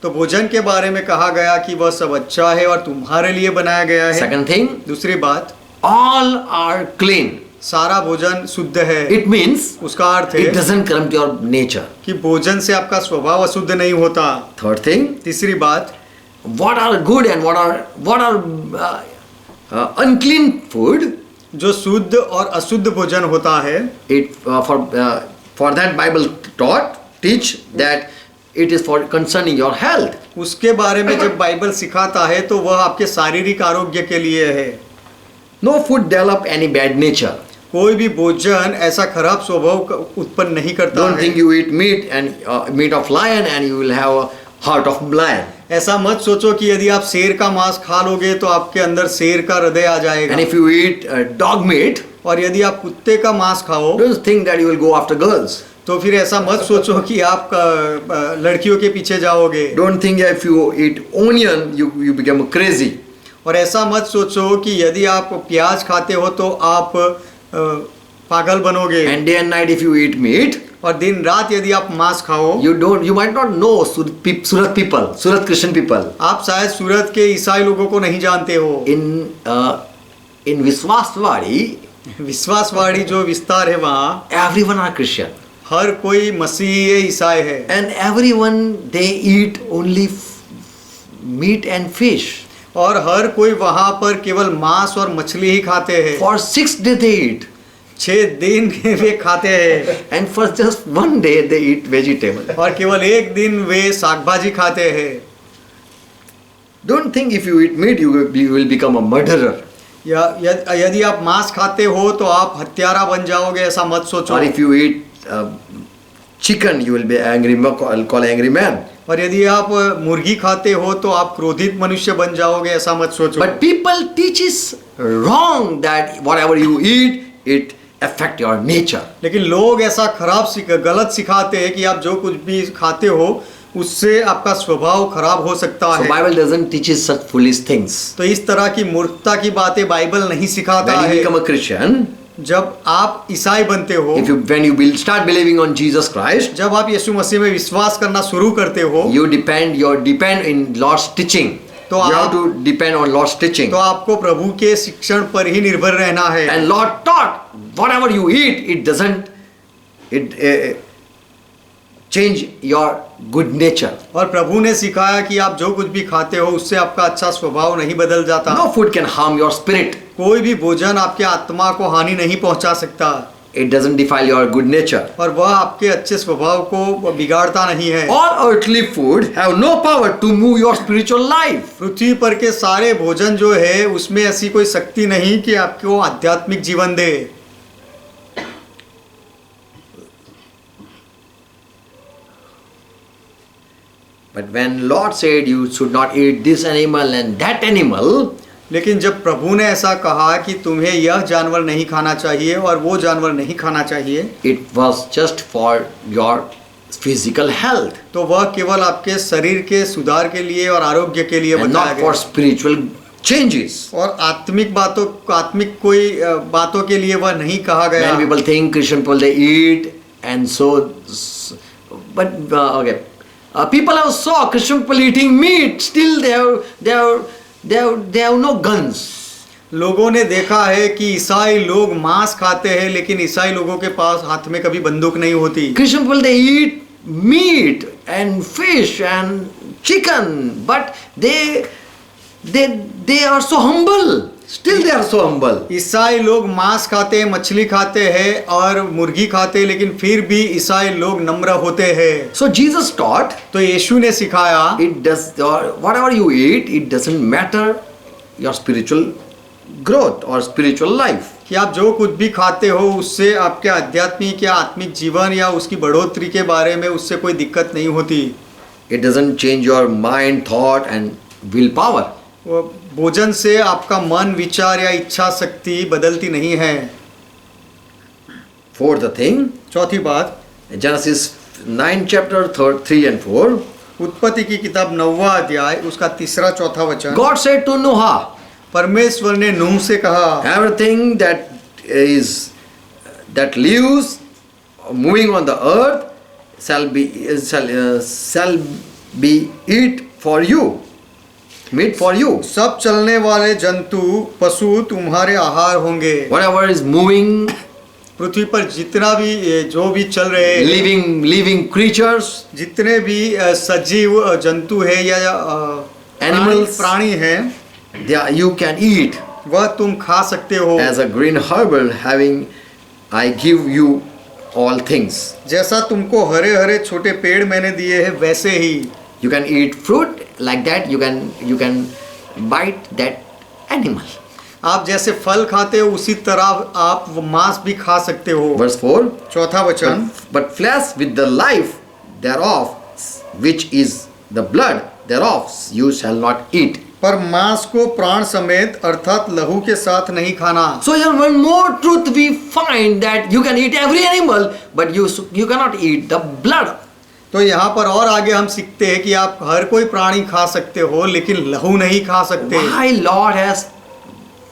तो भोजन के बारे में कहा गया कि वह सब अच्छा है और तुम्हारे लिए बनाया गया है। Second thing, दूसरी बात, all are clean. सारा भोजन शुद्ध है। It means उसका अर्थ it है doesn't come to your nature. कि भोजन से आपका स्वभाव अशुद्ध नहीं होता। Third thing, तीसरी बात, what are good and what are unclean food. जो शुद्ध और अशुद्ध भोजन होता है, For that Bible teach that it is for concerning your health. उसके बारे में जब बाइबल सिखाता है तो वह आपके शारीरिक आरोग्य के लिए है। No food develop any bad nature. कोई भी भोजन ऐसा खराब स्वभाव उत्पन्न नहीं करता Don't है। think you eat meat and meat of lion and you will have a heart of lion. ऐसा मत सोचो कि यदि आप शेर का मांस खा लोगे तो आपके अंदर शेर का हृदय आ जाएगा, And if you eat dog meat, और यदि आप कुत्ते का मांस खाओ don't think that you will go after girls. तो फिर ऐसा मत सोचो कि आप लड़कियों के पीछे जाओगे। Don't think if you eat onion you become crazy. और ऐसा मत सोचो कि यदि आप प्याज खाते हो तो आप पागल बनोगे। And day and night if you eat meat, और दिन रात यदि आप मांस खाओ, you might not know Surat people, Surat Christian people. आप शायद सूरत के ईसाई लोगों को नहीं जानते हो। In Viswaswadi, विश्वासवाड़ी जो विस्तार है वहाँ everyone are Christian. हर कोई मसीही ईसाई है, And everyone they eat only meat and fish. और हर कोई वहाँ पर केवल मांस और मछली ही खाते हैं। For 6 days they eat. 6 दिन वे खाते हैं, And for just 1 day they eat vegetable. और केवल एक दिन वे साग भाजी खाते हैं। Don't think if you eat meat you will become a murderer. यदि आप मांस खाते हो तो आप हत्यारा बन जाओगे, ऐसा मत सोचो। Or if you eat chicken you will be angry man. और यदि आप मुर्गी खाते हो तो आप क्रोधित मनुष्य बन जाओगे, ऐसा मत सोचो। But people teaches wrong that whatever you eat it affect your nature. लेकिन लोग ऐसा गलत सिखाते हैं कि आप जो कुछ भी खाते हो उससे आपका स्वभाव खराब हो सकता So है। Bible doesn't teaches such foolish things. तो इस तरह की मूर्खता की बातें बाइबल नहीं सिखाता When you है। become a Christian, जब आप ईसाई बनते हो, when you start believing on Jesus Christ, जब आप यीशु मसीह में विश्वास करना शुरू करते हो, you depend in Lord's teaching. तो You have आप- to depend on Lord's teaching. तो आपको प्रभु के शिक्षण पर ही निर्भर रहना है। And Lord taught whatever you eat, it doesn't change your good nature. और प्रभु ने सिखाया कि आप जो कुछ भी खाते हो उससे आपका अच्छा स्वभाव नहीं बदल जाता। No food can harm your spirit. कोई भी भोजन आपके आत्मा को हानि नहीं पहुंचा सकता, It doesn't defile your good nature. और वह आपके अच्छे स्वभाव को बिगाड़ता नहीं है। All earthly food have no power to move your spiritual life. पृथ्वी पर के सारे भोजन जो है उसमें ऐसी कोई शक्ति नहीं कि आपको आध्यात्मिक जीवन दे। But when Lord said you should not eat this animal and that animal, लेकिन जब प्रभु ने ऐसा कहा कि तुम्हें यह जानवर नहीं खाना चाहिए और वो जानवर नहीं खाना चाहिए, it was just for your physical health तो वह केवल आपके शरीर के सुधार के लिए और आरोग्य के लिए and बताया not for गया, spiritual changes. और आत्मिक कोई बातों के लिए वह नहीं कहा गया। Many people think Christian people they eat and so, but okay. People have saw Christian people eating meat, still they have no guns. लोगों ने देखा है कि ईसाई लोग मांस खाते हैं लेकिन ईसाई लोगों के पास हाथ में कभी बंदूक नहीं होती। Christian people they eat meat and fish and chicken, but they are so humble. Still they are so humble. ईसाई लोग मांस खाते हैं, मछली खाते हैं और मुर्गी खाते हैं, लेकिन फिर भी ईसाई लोग नम्र होते हैं। So Jesus taught, तो यीशु ने सिखाया it does, whatever you eat, it doesn't matter your spiritual growth or spiritual life. कि आप जो कुछ भी खाते हो उससे आपके आध्यात्मिक या आत्मिक जीवन या उसकी बढ़ोतरी के बारे में उससे कोई दिक्कत नहीं होती। It doesn't change your mind, thought and willpower. वो भोजन से आपका मन, विचार या इच्छा शक्ति बदलती नहीं है। Fourth thing, चौथी बात, Genesis 9 chapter 3 and 4. उत्पत्ति की किताब 9वां अध्याय उसका 3-4 वचन। God said to Noah, परमेश्वर ने नूह से कहा, everything that lives moving on the earth shall be eat for you, meat for you. सब चलने वाले जंतु पशु तुम्हारे आहार होंगे। Whatever is moving, पृथ्वी पर जितना भी जो भी चल रहे हैं, living creatures, जितने भी सजीव जंतु है या Animals. प्राणी हैं, you can eat. वह तुम खा सकते हो। As a green herbal having, I give you all things. जैसा तुमको हरे हरे छोटे पेड़ मैंने दिए हैं वैसे ही You can eat fruit like that. You can bite that animal. आप जैसे फल खाते हो उसी तरह आप वो मांस भी खा सकते हो। Verse 4. चौथा वचन, But flesh with the life thereof, which is the blood thereof, you shall not eat. पर मांस को प्राण समेत अर्थात लहू के साथ नहीं खाना। So here one more truth we find, that you can eat every animal, but you cannot eat the blood. तो यहाँ पर और आगे हम सीखते हैं कि आप हर कोई प्राणी खा सकते हो लेकिन लहू नहीं खा सकते। Why Lord has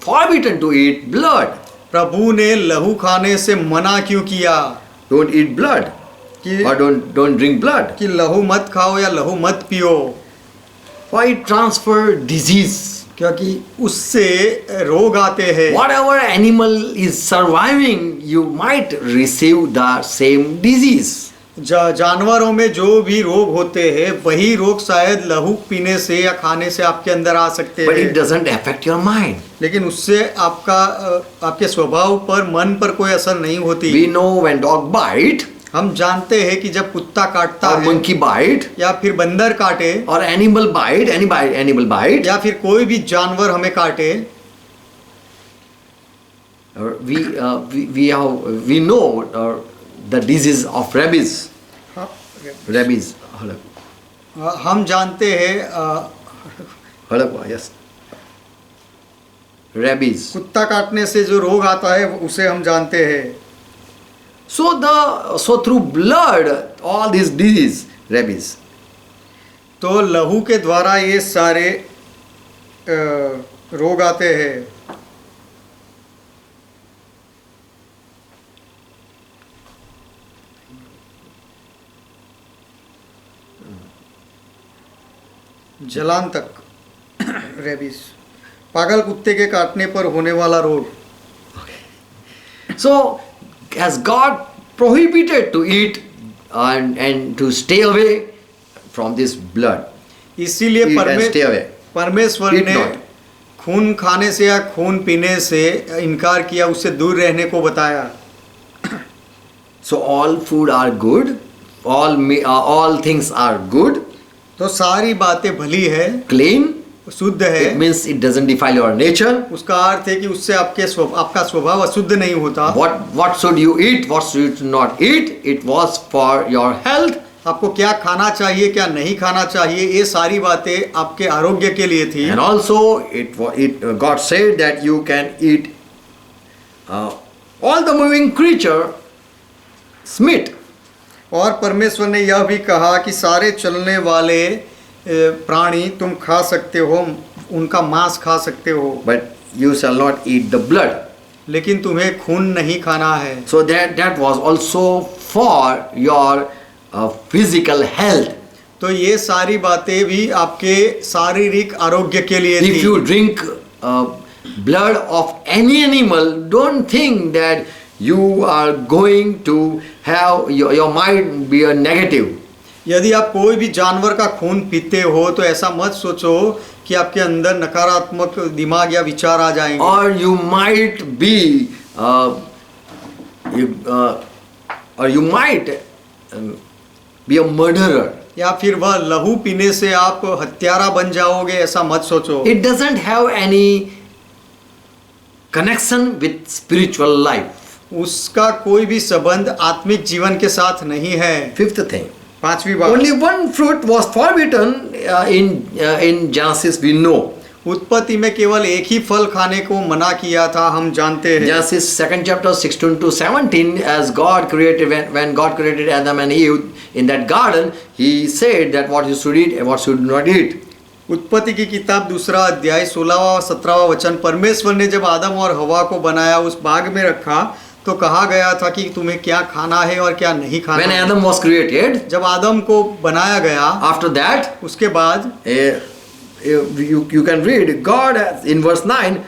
forbidden to eat blood? प्रभु ने लहू खाने से मना क्यों किया Don't eat blood, कि or don't drink blood. कि लहू मत खाओ या लहू मत पियो? Why transfer disease? क्योंकि उससे रोग आते हैं। Whatever animal is surviving, you might receive the same disease. जानवरों में जो भी रोग होते हैं वही रोग शायद लहू पीने से या खाने से आपके अंदर आ सकते But it हैं, doesn't affect your mind. लेकिन उससे आपके स्वभाव पर, मन पर कोई असर नहीं होती। We know when dog bite, हम जानते हैं कि जब कुत्ता काटता or है monkey bite, या फिर बंदर काटे or animal bite, या फिर कोई भी जानवर हमें काटे, we know the disease of rabies. Rabies. हम जानते हैं Yes. Rabies. कुत्ता काटने से जो रोग आता है उसे हम जानते हैं। So through blood, all these disease, rabies. तो लहू के द्वारा ये सारे रोग आते हैं। जलांतक, रेबीज, पागल कुत्ते के काटने पर होने वाला रोग। So as God prohibited to eat and to stay away from this blood, इसीलिए eat and stay away. परमेश्वर Eat ने not. खून खाने से या खून पीने से इनकार किया, उससे दूर रहने को बताया। So all food are good, all things are good, तो सारी बातें भली है, clean. शुद्ध है। It means it doesn't defile your nature. उसका अर्थ है कि उससे आपका स्वभाव अशुद्ध नहीं होता। What should you eat? What should you not eat? It was for your health. आपको क्या खाना चाहिए, क्या नहीं खाना चाहिए, ये सारी बातें आपके आरोग्य के लिए थी। And also God said that you can eat all the moving creature meat. और परमेश्वर ने यह भी कहा कि सारे चलने वाले प्राणी तुम खा सकते हो, उनका मांस खा सकते हो, But you shall not eat the blood. लेकिन तुम्हें खून नहीं खाना है। So that was also for your physical health. तो ये सारी बातें भी आपके शारीरिक आरोग्य के लिए If थी। you drink blood of any animal, don't think that you are going to have your mind be a negative. यदि आप कोई भी जानवर का खून पीते हो तो ऐसा मत सोचो कि आपके अंदर नकारात्मक दिमाग या विचार आ जाएंगे। or you might be or you might be a murderer. या फिर वह लहू पीने से आप हत्यारा बन जाओगे, ऐसा मत सोचो। It doesn't have any connection with spiritual life. उसका कोई भी संबंध आत्मिक जीवन के साथ नहीं है। Fifth thing, पांचवी बात, only one fruit was forbidden in Genesis, we know. उत्पत्ति में केवल एक ही फल खाने को मना किया था, हम जानते हैं। Genesis 2nd chapter 16 to 17, as God created, when God created Adam and Eve in that garden, He said that what you should eat and what should not eat. उत्पत्ति की किताब 2 अध्याय 16वां 17वां वचन, परमेश्वर ने जब आदम और हवा को बनाया, उस बाग में रखा, तो कहा गया था कि तुम्हें क्या खाना है और क्या नहीं खाना When है। Adam was created, जब आदम को बनाया गया, after that, उसके बाद you can read God in verse 9,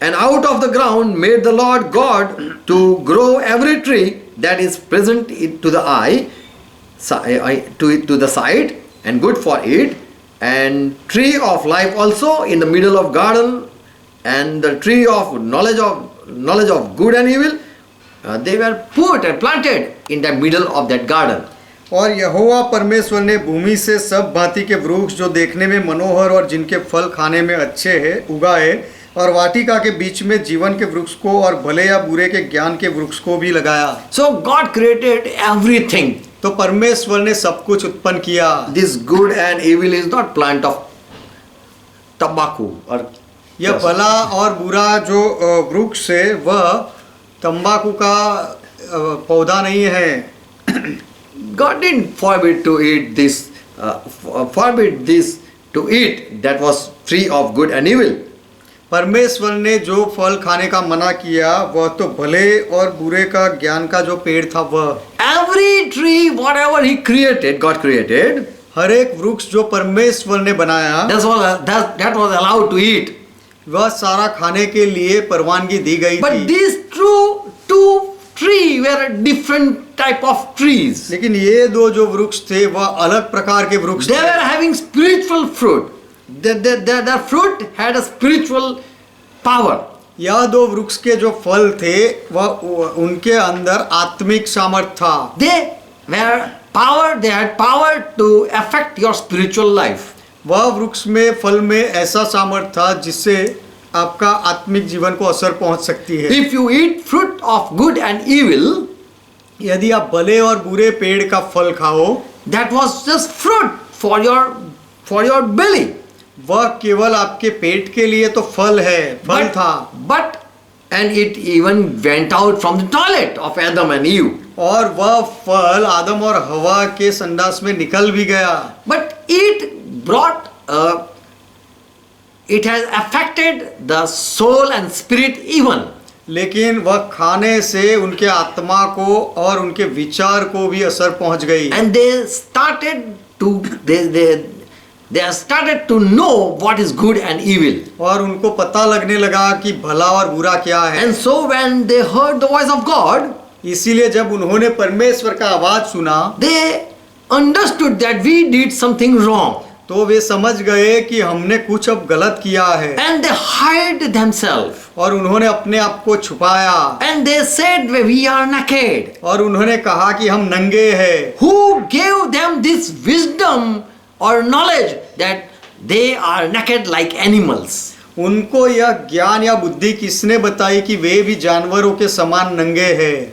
and out of the ground made the Lord God to grow every tree that is present to the eye, to the sight, and good for it, and tree of life also in the middle of garden, and the tree of knowledge of good and evil. They were put and planted in the middle of that garden. और यहोवा परमेश्वर ने भूमि से सब भांति के वृक्ष जो देखने में मनोहर और जिनके फल खाने में अच्छे हैं उगाए, और वाटिका के बीच में जीवन के वृक्ष को और भले या बुरे के ज्ञान के वृक्ष को भी लगाया। So God created everything. तो परमेश्वर ने सब कुछ उत्पन्न किया। This good and evil is not plant of tobacco or यह भला और बुरा जो वृक्ष है वह तंबाकू का पौधा नहीं है। God didn't forbid to eat this, forbid this to eat. That was tree of good and evil. परमेश्वर ने जो फल खाने का मना किया वह तो भले और बुरे का ज्ञान का जो पेड़ था वह। Every tree, whatever He created, God created, हर एक वृक्ष जो परमेश्वर ने बनाया that was allowed to eat. वह सारा खाने के लिए परवानगी दी गई But थी। these two trees were different type of trees. लेकिन ये दो जो वृक्ष थे वह अलग प्रकार के वृक्ष They थे। were having spiritual fruit. Their fruit had a spiritual power. यह दो वृक्ष के जो फल थे वह उनके अंदर आत्मिक सामर्थ था। They had power to affect your spiritual life. वह वृक्ष में फल में ऐसा सामर्थ था जिससे आपका आत्मिक जीवन को असर पहुंच सकती है। If you eat fruit of good and evil, यदि आप भले और बुरे पेड़ का फल खाओ, that was just fruit for your belly. वह केवल आपके पेट के लिए तो फल है, फल था। And it even went out from the toilet of Adam and Eve. और वह फल आदम और हवा के संडास में निकल भी गया। But it has affected the soul and spirit even. लेकिन वह खाने से उनके आत्मा को और उनके विचार को भी असर पहुंच गई। And they started to know what is good and evil. और उनको पता लगने लगा कि भला और बुरा क्या है। And so when they heard the voice of God, इसीलिए जब उन्होंने परमेश्वर का आवाज सुना, they understood that we did something wrong. तो वे समझ गए कि हमने कुछ अब गलत किया है। And they hid themselves. और उन्होंने अपने आप को छुपाया। And they said, we are naked. और उन्होंने कहा कि हम नंगे हैं। Who gave them this wisdom or knowledge that they are naked like animals? उनको यह ज्ञान या बुद्धि किसने बताई कि वे भी जानवरों के समान नंगे हैं?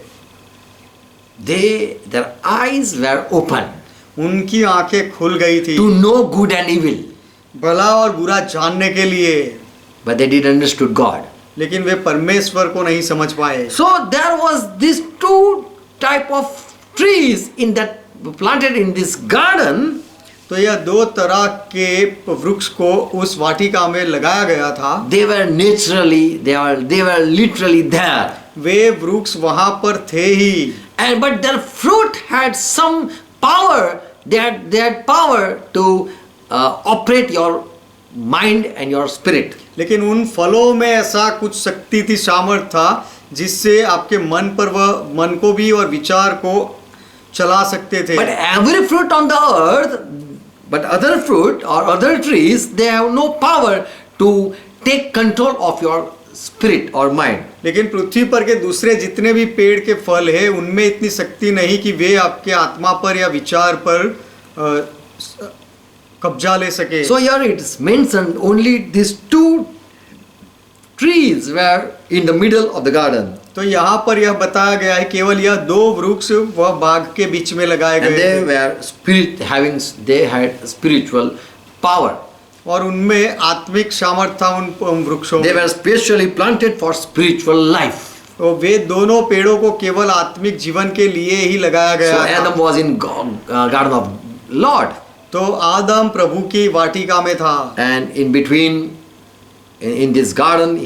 Their eyes were open उनकी आंखें खुल गई थी to know good and evil, भला और बुरा जानने के लिए, but they didn't understood God. लेकिन वे परमेश्वर को नहीं समझ पाए। So there was these two type of trees planted in this garden. तो यह दो तरह के वृक्ष को उस वाटिका में लगाया गया था। They were literally there. वे वृक्ष वहां पर थे ही। But their fruit had some power. They had power to operate your mind and your spirit. लेकिन उन फलों में ऐसा कुछ शक्ति थी, सामर्थ था, जिससे आपके मन को भी और विचार को चला सकते थे। But every fruit on the earth, but other fruit or other trees, they have no power to take control of your spirit or mind. लेकिन पृथ्वी पर के दूसरे जितने भी पेड़ के फल है उनमें इतनी शक्ति नहीं कि वे आपके आत्मा पर या विचार पर कब्जा ले सके। So here it is mentioned only these two trees were in the middle of the garden. तो यहाँ पर यह बताया गया है केवल यह दो वृक्ष वह बाग के बीच में लगाए And गए they थे were they had spiritual power. और उनमें आत्मिक सामर्थ्य था उन वृक्षों They में। were specially planted for spiritual life. तो वे दोनों पेड़ों को केवल आत्मिक जीवन के लिए ही लगाया So गया था। Adam was in garden of Lord, तो आदम प्रभु की वाटिका में था and in between, in this garden,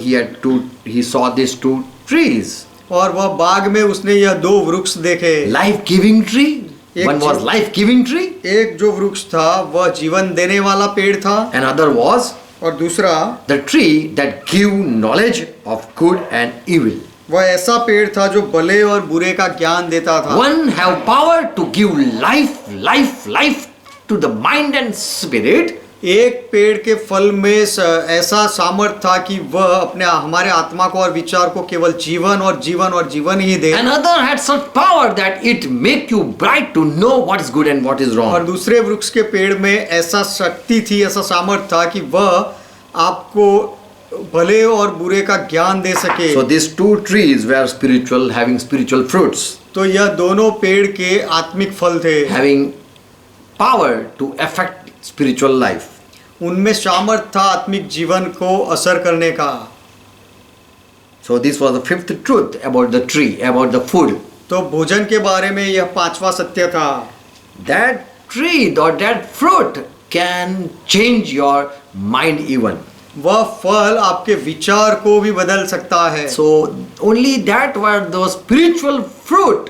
he saw these two trees. और वह बाग में उसने यह दो वृक्ष देखे। Life-giving tree. एक One was tree. life-giving tree, एक जो वृक्ष था वह जीवन देने वाला पेड़ था another was और दूसरा the tree that give knowledge of good and evil. वह ऐसा पेड़ था जो भले और बुरे का ज्ञान देता था। One have power to give life to the mind and spirit. एक पेड़ के फल में ऐसा सामर्थ था कि वह अपने हमारे आत्मा को और विचार को केवल जीवन और जीवन ही दे। Another had such power that it make you bright to know what is good and what is और wrong. दूसरे वृक्ष के पेड़ में ऐसा शक्ति थी, ऐसा सामर्थ था कि वह आपको भले और बुरे का ज्ञान दे सके। So these two trees were spiritual, having spiritual fruits, तो यह दोनों पेड़ के आत्मिक फल थे, having power to affect spiritual life. उनमें सामर्थ था आत्मिक जीवन को असर करने का। So this was the fifth truth about the tree, about the food. तो भोजन के बारे में यह पांचवा सत्य था। That tree or that fruit can change your mind even. वह फल आपके विचार को भी बदल सकता है। So only that were those spiritual fruit,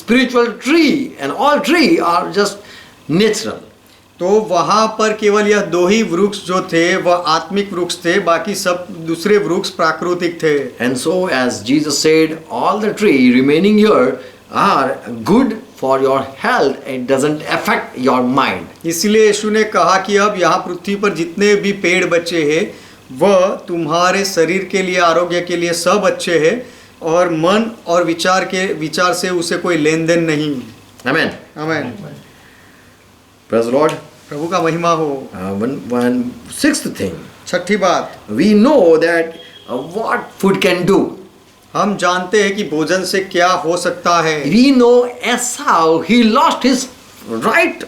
spiritual tree, and all tree are just natural. तो वहाँ पर केवल यह दो ही वृक्ष जो थे वह आत्मिक वृक्ष थे, बाकी सब दूसरे वृक्ष प्राकृतिक थे। And so as Jesus said, all the tree remaining here are good for your health. It doesn't affect your mind. इसलिए यीशु ने कहा कि अब यहाँ पृथ्वी पर जितने भी पेड़ बचे हैं वह तुम्हारे शरीर के लिए, आरोग्य के लिए सब अच्छे हैं और मन और विचार से उसे कोई लेन देन नहीं। Amen. आमीन। Praise the Lord. प्रभु का महिमा हो। One sixth thing, छठी बात, we know that what food can do. हम जानते हैं कि भोजन से क्या हो सकता है। We know Esau, he lost his right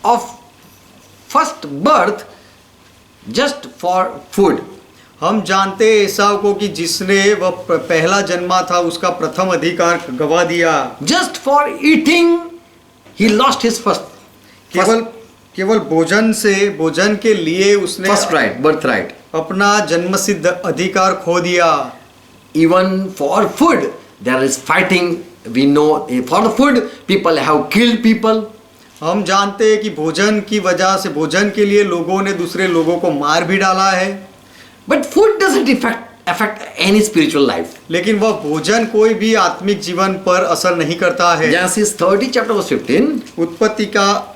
of first birth just for food. हम जानते हैं एसाव को कि जिसने वह पहला जन्मा था उसका प्रथम अधिकार गवा दिया। Just for eating, he lost his केवल भोजन के लिए उसने first right, birthright. अपना जन्मसिद्ध अधिकार खो दिया। Even for food, there is fighting. We know for the food, people have killed people. हम जानते हैं कि भोजन की वजह से, भोजन के लिए लोगों ने दूसरे लोगों को मार भी डाला है। But food doesn't affect any spiritual life. लेकिन वह भोजन कोई भी आत्मिक जीवन पर असर नहीं करता है। Genesis 30 chapter verse 15. उत्पत्ति का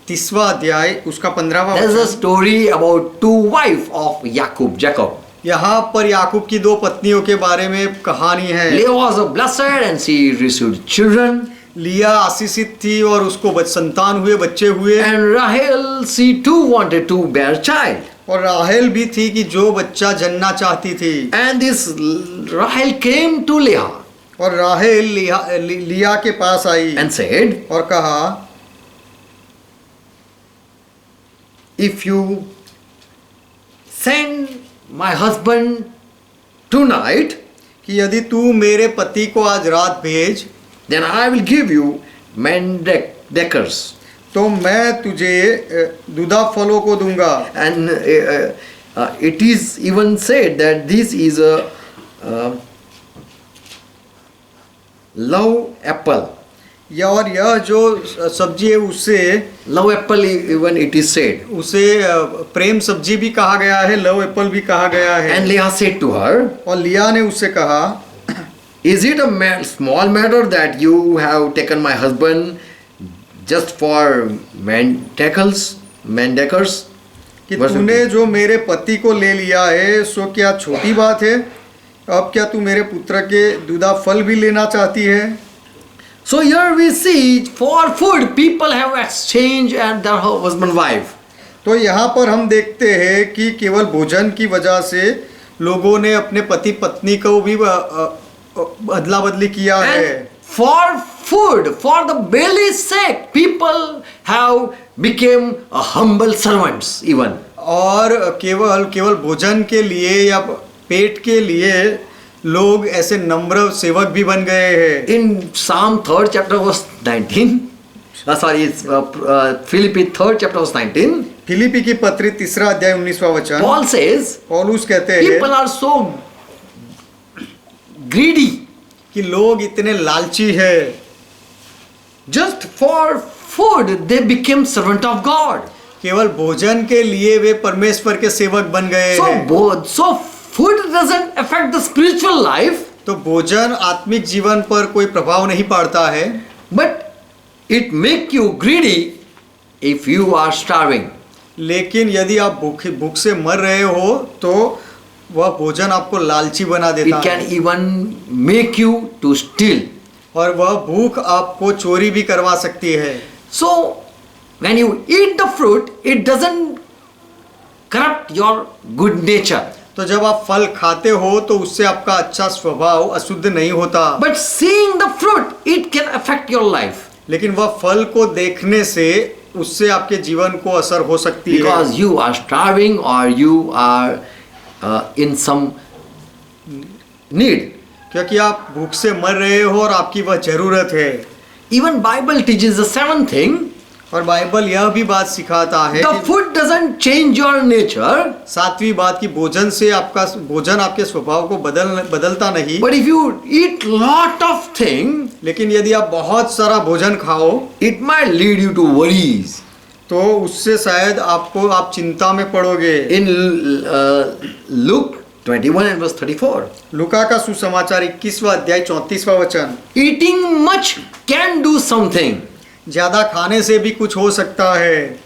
30वां अध्याय उसका 15वां There's a वचन। story about two wives of Jacob. यहाँ पर याकूब की दो पत्नियों के बारे में कहानी है। Leah was a blessed and she received children. लिया आशीषित थी और उसको संतान हुए, बच्चे हुए। And Rahel, she too wanted to bear child. और राहेल भी थी कि जो बच्चा जन्ना चाहती थी। And this Rahel came to Leah और राहेल लिया के पास आई and said, और कहा, if you send my husband tonight, कि यदि तू मेरे पति को आज रात भेज, then I will give you mandrake तो मैं तुझे दूधा फलों को दूंगा। And it is even said that this is a love apple. और यह जो सब्जी है उससे Love apple even it is said. उसे प्रेम सब्जी भी कहा गया है, लव एप्पल भी कहा गया है। And Leah said to her, और लिया ने उससे कहा, Is it a small matter that you have taken my husband just for mandacles? कि तूने जो मेरे पति को ले लिया है सो क्या छोटी बात है? अब क्या तू मेरे पुत्र के दूधा फल भी लेना चाहती है? So here we see for food people have exchanged and their husband wife. तो यहाँ पर हम देखते हैं कि केवल भोजन की वजह से लोगों ने अपने पति पत्नी को भी अदला बदली किया है। And for food, for the belly's sake, people have become a humble servants even. और केवल भोजन के लिए या पेट के लिए लोग ऐसे नम्र सेवक भी बन गए हैं। In Psalm 3rd chapter verse 19, it's Philippi 3rd chapter verse 19. Philippi की पत्री 3 अध्याय 19वां वचन। Paul says, पौलुस कहते हैं people are so greedy कि लोग इतने लालची है, just for food they became servant of God. केवल भोजन के लिए वे परमेश्वर के सेवक बन गए हैं। So food doesn't affect the spiritual life, तो भोजन आत्मिक जीवन पर कोई प्रभाव नहीं पड़ता है, but it make you greedy if you are starving. लेकिन यदि आप भूख से मर रहे हो तो वह भोजन आपको लालची बना It देता can है even make you to steal. और वह भूख आपको चोरी भी करवा सकती है। So when you eat the fruit, it doesn't corrupt your good nature. तो जब आप फल खाते हो तो उससे आपका अच्छा स्वभाव अशुद्ध नहीं होता, But seeing the fruit, it can affect your life. लेकिन वह फल को देखने से उससे आपके जीवन को असर हो सकती है। Because you are starving or you are in some need. क्योंकि आप भूख से मर रहे हो और आपकी वह जरूरत है। Even Bible teaches the seventh thing. और बाइबल यह भी बात सिखाता है The कि food doesn't change your nature. सातवीं बात की भोजन आपके स्वभाव को बदलता नहीं, But if you eat lot of things, लेकिन यदि आप बहुत सारा भोजन खाओ it might lead you to worries. तो उससे शायद आप चिंता में पड़ोगे। In Luke 21 and verse 34, लूका का सुसमाचार 21वां अध्याय 34वां वचन। eating much can do something. ज्यादा खाने से भी कुछ हो सकता है,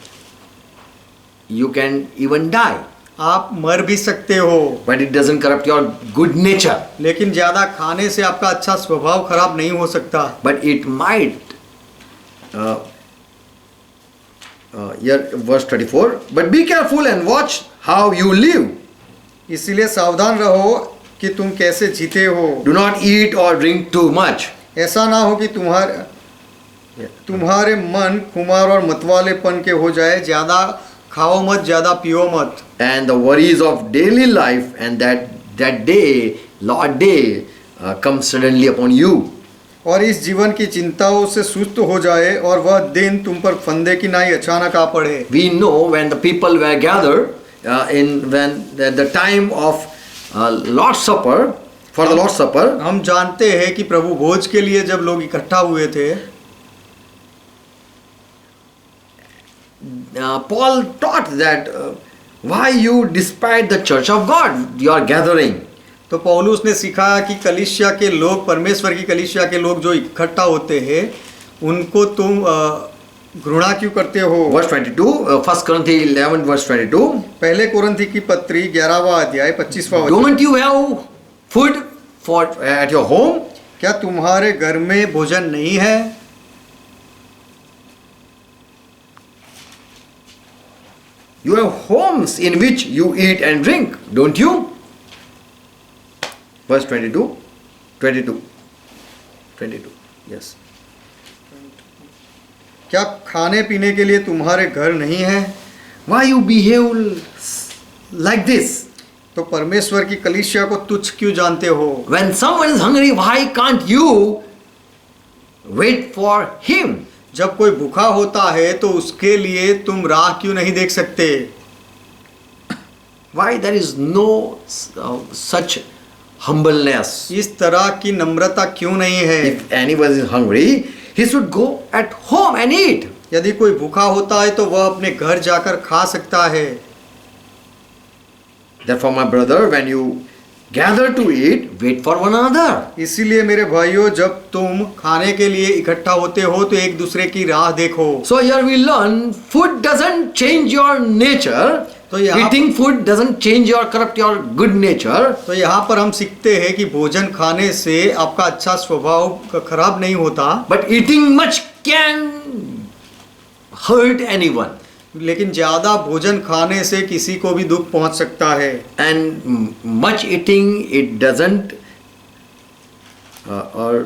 You can even die, आप मर भी सकते हो, but it doesn't corrupt your good nature. लेकिन ज्यादा खाने से आपका अच्छा स्वभाव खराब नहीं हो सकता। But it might, here verse 34, but be careful and watch how you live. इसीलिए सावधान रहो कि तुम कैसे जीते हो। Do not eat or drink too much. ऐसा ना हो कि तुम्हारे मन खुमार और मतवालेपन के हो जाए। ज्यादा खाओ मत, ज्यादा पियो मत। And the worries of daily life and that day, Lord day, come suddenly upon you. और इस जीवन की चिंताओं से सुस्त हो जाए और वह दिन तुम पर फंदे की नाई अचानक आ पड़े। We know when the people were gathered when the time of Lord's Supper, for the Lord's Supper, हम जानते हैं कि प्रभु भोज के लिए जब लोग इकट्ठा हुए थे, Paul taught that why you despise the church of God, you are gathering. तो पौलुस ने सिखाया कि कलीसिया के लोग, परमेश्वर की कलीसिया के लोग जो इकट्ठा होते हैं उनको तुम घृणा क्यों करते हो। Verse 22, 1 Corinthians 11 verse 22. पहले कोरिन्थी की पत्री 11वां अध्याय 25वां वचन। Don't you have food for at your home? क्या तुम्हारे घर में भोजन नहीं है? You have homes in which you eat and drink, don't you? Verse 22, yes. क्या खाने पीने के लिए तुम्हारे घर नहीं है? Why you behave like this? तो परमेश्वर की कलीसिया को तुच्छ क्यों जानते हो? When someone is hungry, why can't you wait for him? जब कोई भूखा होता है तो उसके लिए तुम राह क्यों नहीं देख सकते? Why there is no such humbleness? इस तरह की नम्रता क्यों नहीं है? If anyone is hungry, he should go at home and eat. यदि कोई भूखा होता है तो वह अपने घर जाकर खा सकता है। Therefore, my brother, when you gather to eat, wait for one another. इसीलिए मेरे भाइयों, जब तुम खाने के लिए इकट्ठा होते हो तो एक दूसरे की राह देखो। So here we learn food doesn't change your nature. तो यहाँ Eating food doesn't change your corrupt your good nature. तो यहाँ पर हम सीखते हैं कि भोजन खाने से आपका अच्छा स्वभाव खराब नहीं होता, But eating much can hurt anyone. लेकिन ज्यादा भोजन खाने से किसी को भी दुख पहुंच सकता है। And much eating it doesn't or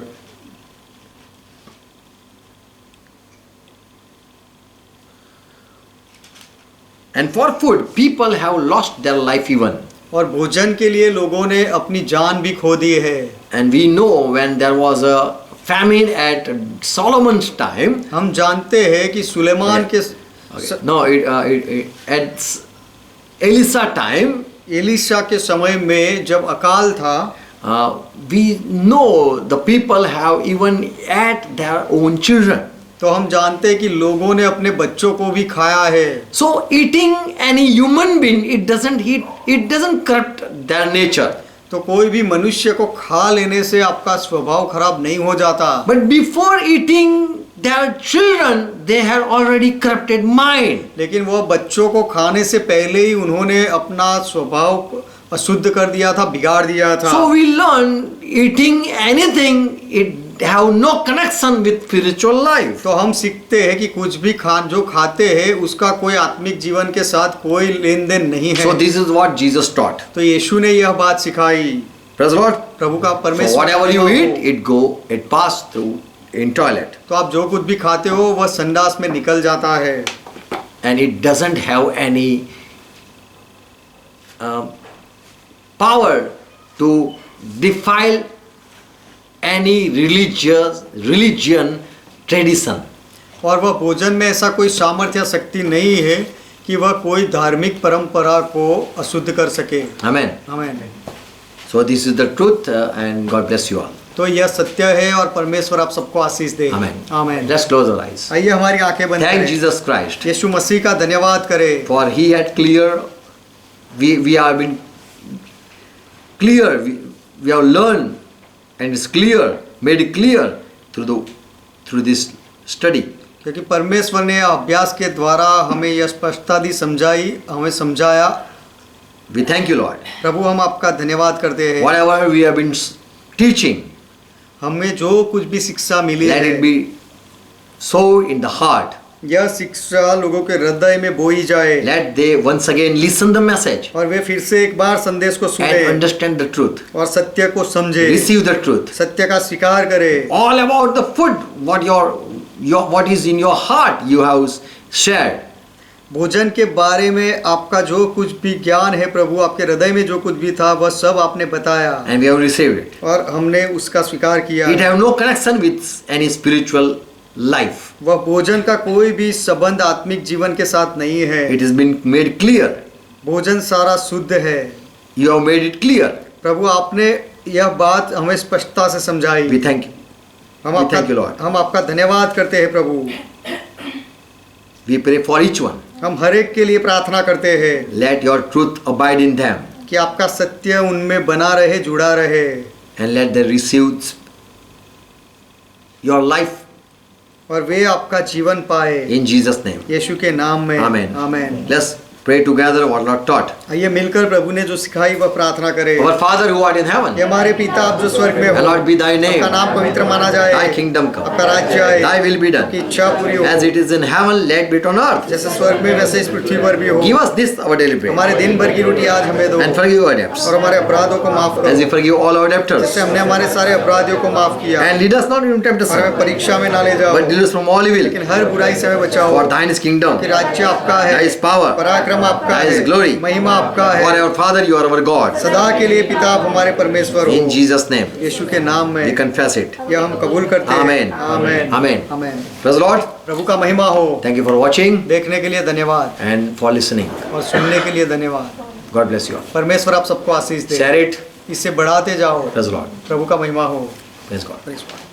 and for food people have lost their life even. और भोजन के लिए लोगों ने अपनी जान भी खो दी है। And we know when there was a famine at Solomon's time. हम जानते हैं कि सुलेमान के No, at Elisha time, Elisha के समय में जब अकाल था, we know the people have even ate their own children. तो हम जानते हैं कि लोगों ने अपने बच्चों को भी खाया है। So eating any human being, it doesn't corrupt their nature. तो कोई भी मनुष्य को खा लेने से आपका स्वभाव खराब नहीं हो जाता। But before eating their children, they had already corrupted mind. लेकिन वो बच्चों को खाने से पहले ही उन्होंने अपना स्वभाव अशुद्ध कर दिया था, बिगाड़ दिया था। So we learn eating anything, it have no connection with spiritual life. तो हम सीखते हैं कि कुछ भी जो खाते हैं उसका कोई आत्मिक जीवन के साथ कोई लेन देन नहीं है। So this is what Jesus taught. तो यीशु ने यह बात सिखाई। Praise the Lord. प्रभु का So परमेश्वर। whatever you eat, it pass through in toilet. तो आप जो कुछ भी खाते हो वह संडास में निकल जाता है। And it doesn't have any power to defile any religion tradition. और वह भोजन में ऐसा कोई सामर्थ्य शक्ति नहीं है कि वह कोई धार्मिक परंपरा को अशुद्ध कर सके। Amen. आमीन। So this is the truth and God bless you all. तो यह सत्य है और परमेश्वर आप सबको आशीष दे। Amen. आमीन। Let's close our eyes. आइए हमारी आंखें बंद Thank करें। Jesus Christ यीशु मसीह का धन्यवाद करें। for He had we have been clear. We have learned and it's clear, made it clear through this study. क्योंकि परमेश्वर ने अभ्यास के द्वारा हमें यह स्पष्टता दी, समझाई, हमें समझाया। We thank you, Lord. प्रभु हम आपका धन्यवाद करते हैं। Whatever we have been teaching, हमें जो कुछ भी शिक्षा मिली let है, it be so in the heart. यह शिक्षा लोगों के हृदय में बोई जाए। Let they once again listen the message और वे फिर से एक बार संदेश को and सुने understand the truth. और सत्य को समझे, Receive the truth. सत्य का स्वीकार करे। All about the food, what is in your heart you have shared. भोजन के बारे में आपका जो कुछ भी ज्ञान है प्रभु, आपके हृदय में जो कुछ भी था वह सब आपने बताया And we have received it. और हमने उसका स्वीकार किया। It have no connection with any spiritual life. वह भोजन का कोई भी संबंध आत्मिक जीवन के साथ नहीं है। It has been made clear. भोजन सारा शुद्ध है। You have made it clear. प्रभु आपने यह बात हमें स्पष्टता से समझाई। We thank you. हम आपका धन्यवाद करते हैं प्रभु। We pray for each one. हम हर एक के लिए प्रार्थना करते हैं Let your truth abide in them. कि आपका सत्य उनमें बना रहे, जुड़ा रहे। And let them receive your life और वे आपका जीवन पाए in Jesus' name. यीशु के नाम में। Amen. आमीन। Let's pray together what Lord taught. आइए मिलकर प्रभु ने जो सिखाई वह प्रार्थना करें। Our Father who art in heaven, ये हमारे पिता आप जो स्वर्ग में हो, hallowed be thy name. आपका नाम पवित्र माना जाए। Thy kingdom come. आपका राज्य आए। Thy will be done. आपकी इच्छा पूरी हो। As it is in heaven, let be it on earth. जैसे स्वर्ग में वैसे इस पृथ्वी पर भी हो। Give us this our daily bread. हमारे दिन भर की रोटी आज हमें दो And forgive our debts, और हमारे अपराधों को माफ as we करो forgive all our debtors. जैसे हमने हमारे सारे अपराधियों को माफ किया। And lead us not into और हमें temptation, परीक्षा में ना ले जाओ, but deliver us from all evil. लेकिन हर बुराई से हमें बचाओ। For thine is kingdom, कि राज्य आपका है, thy is power, पराक्रम आपका thy is है, glory. महिमा आपका है। For our Father, you are our God. सदा के लिए पिता आप हमारे परमेश्वर हो। In Jesus' name, यीशु के नाम we में confess it. यह हम कबूल करते हैं। Amen. आमीन। Amen. आमीन। Praise the Lord. प्रभु का महिमा हो। Thank you for watching देखने के लिए धन्यवाद and for listening. और सुनने के लिए धन्यवाद। God bless you all. परमेश्वर आप सबको आशीष दे। Share it. इसे बढ़ाते जाओ। Praise the Lord. प्रभु का महिमा हो। Praise God. Praise God.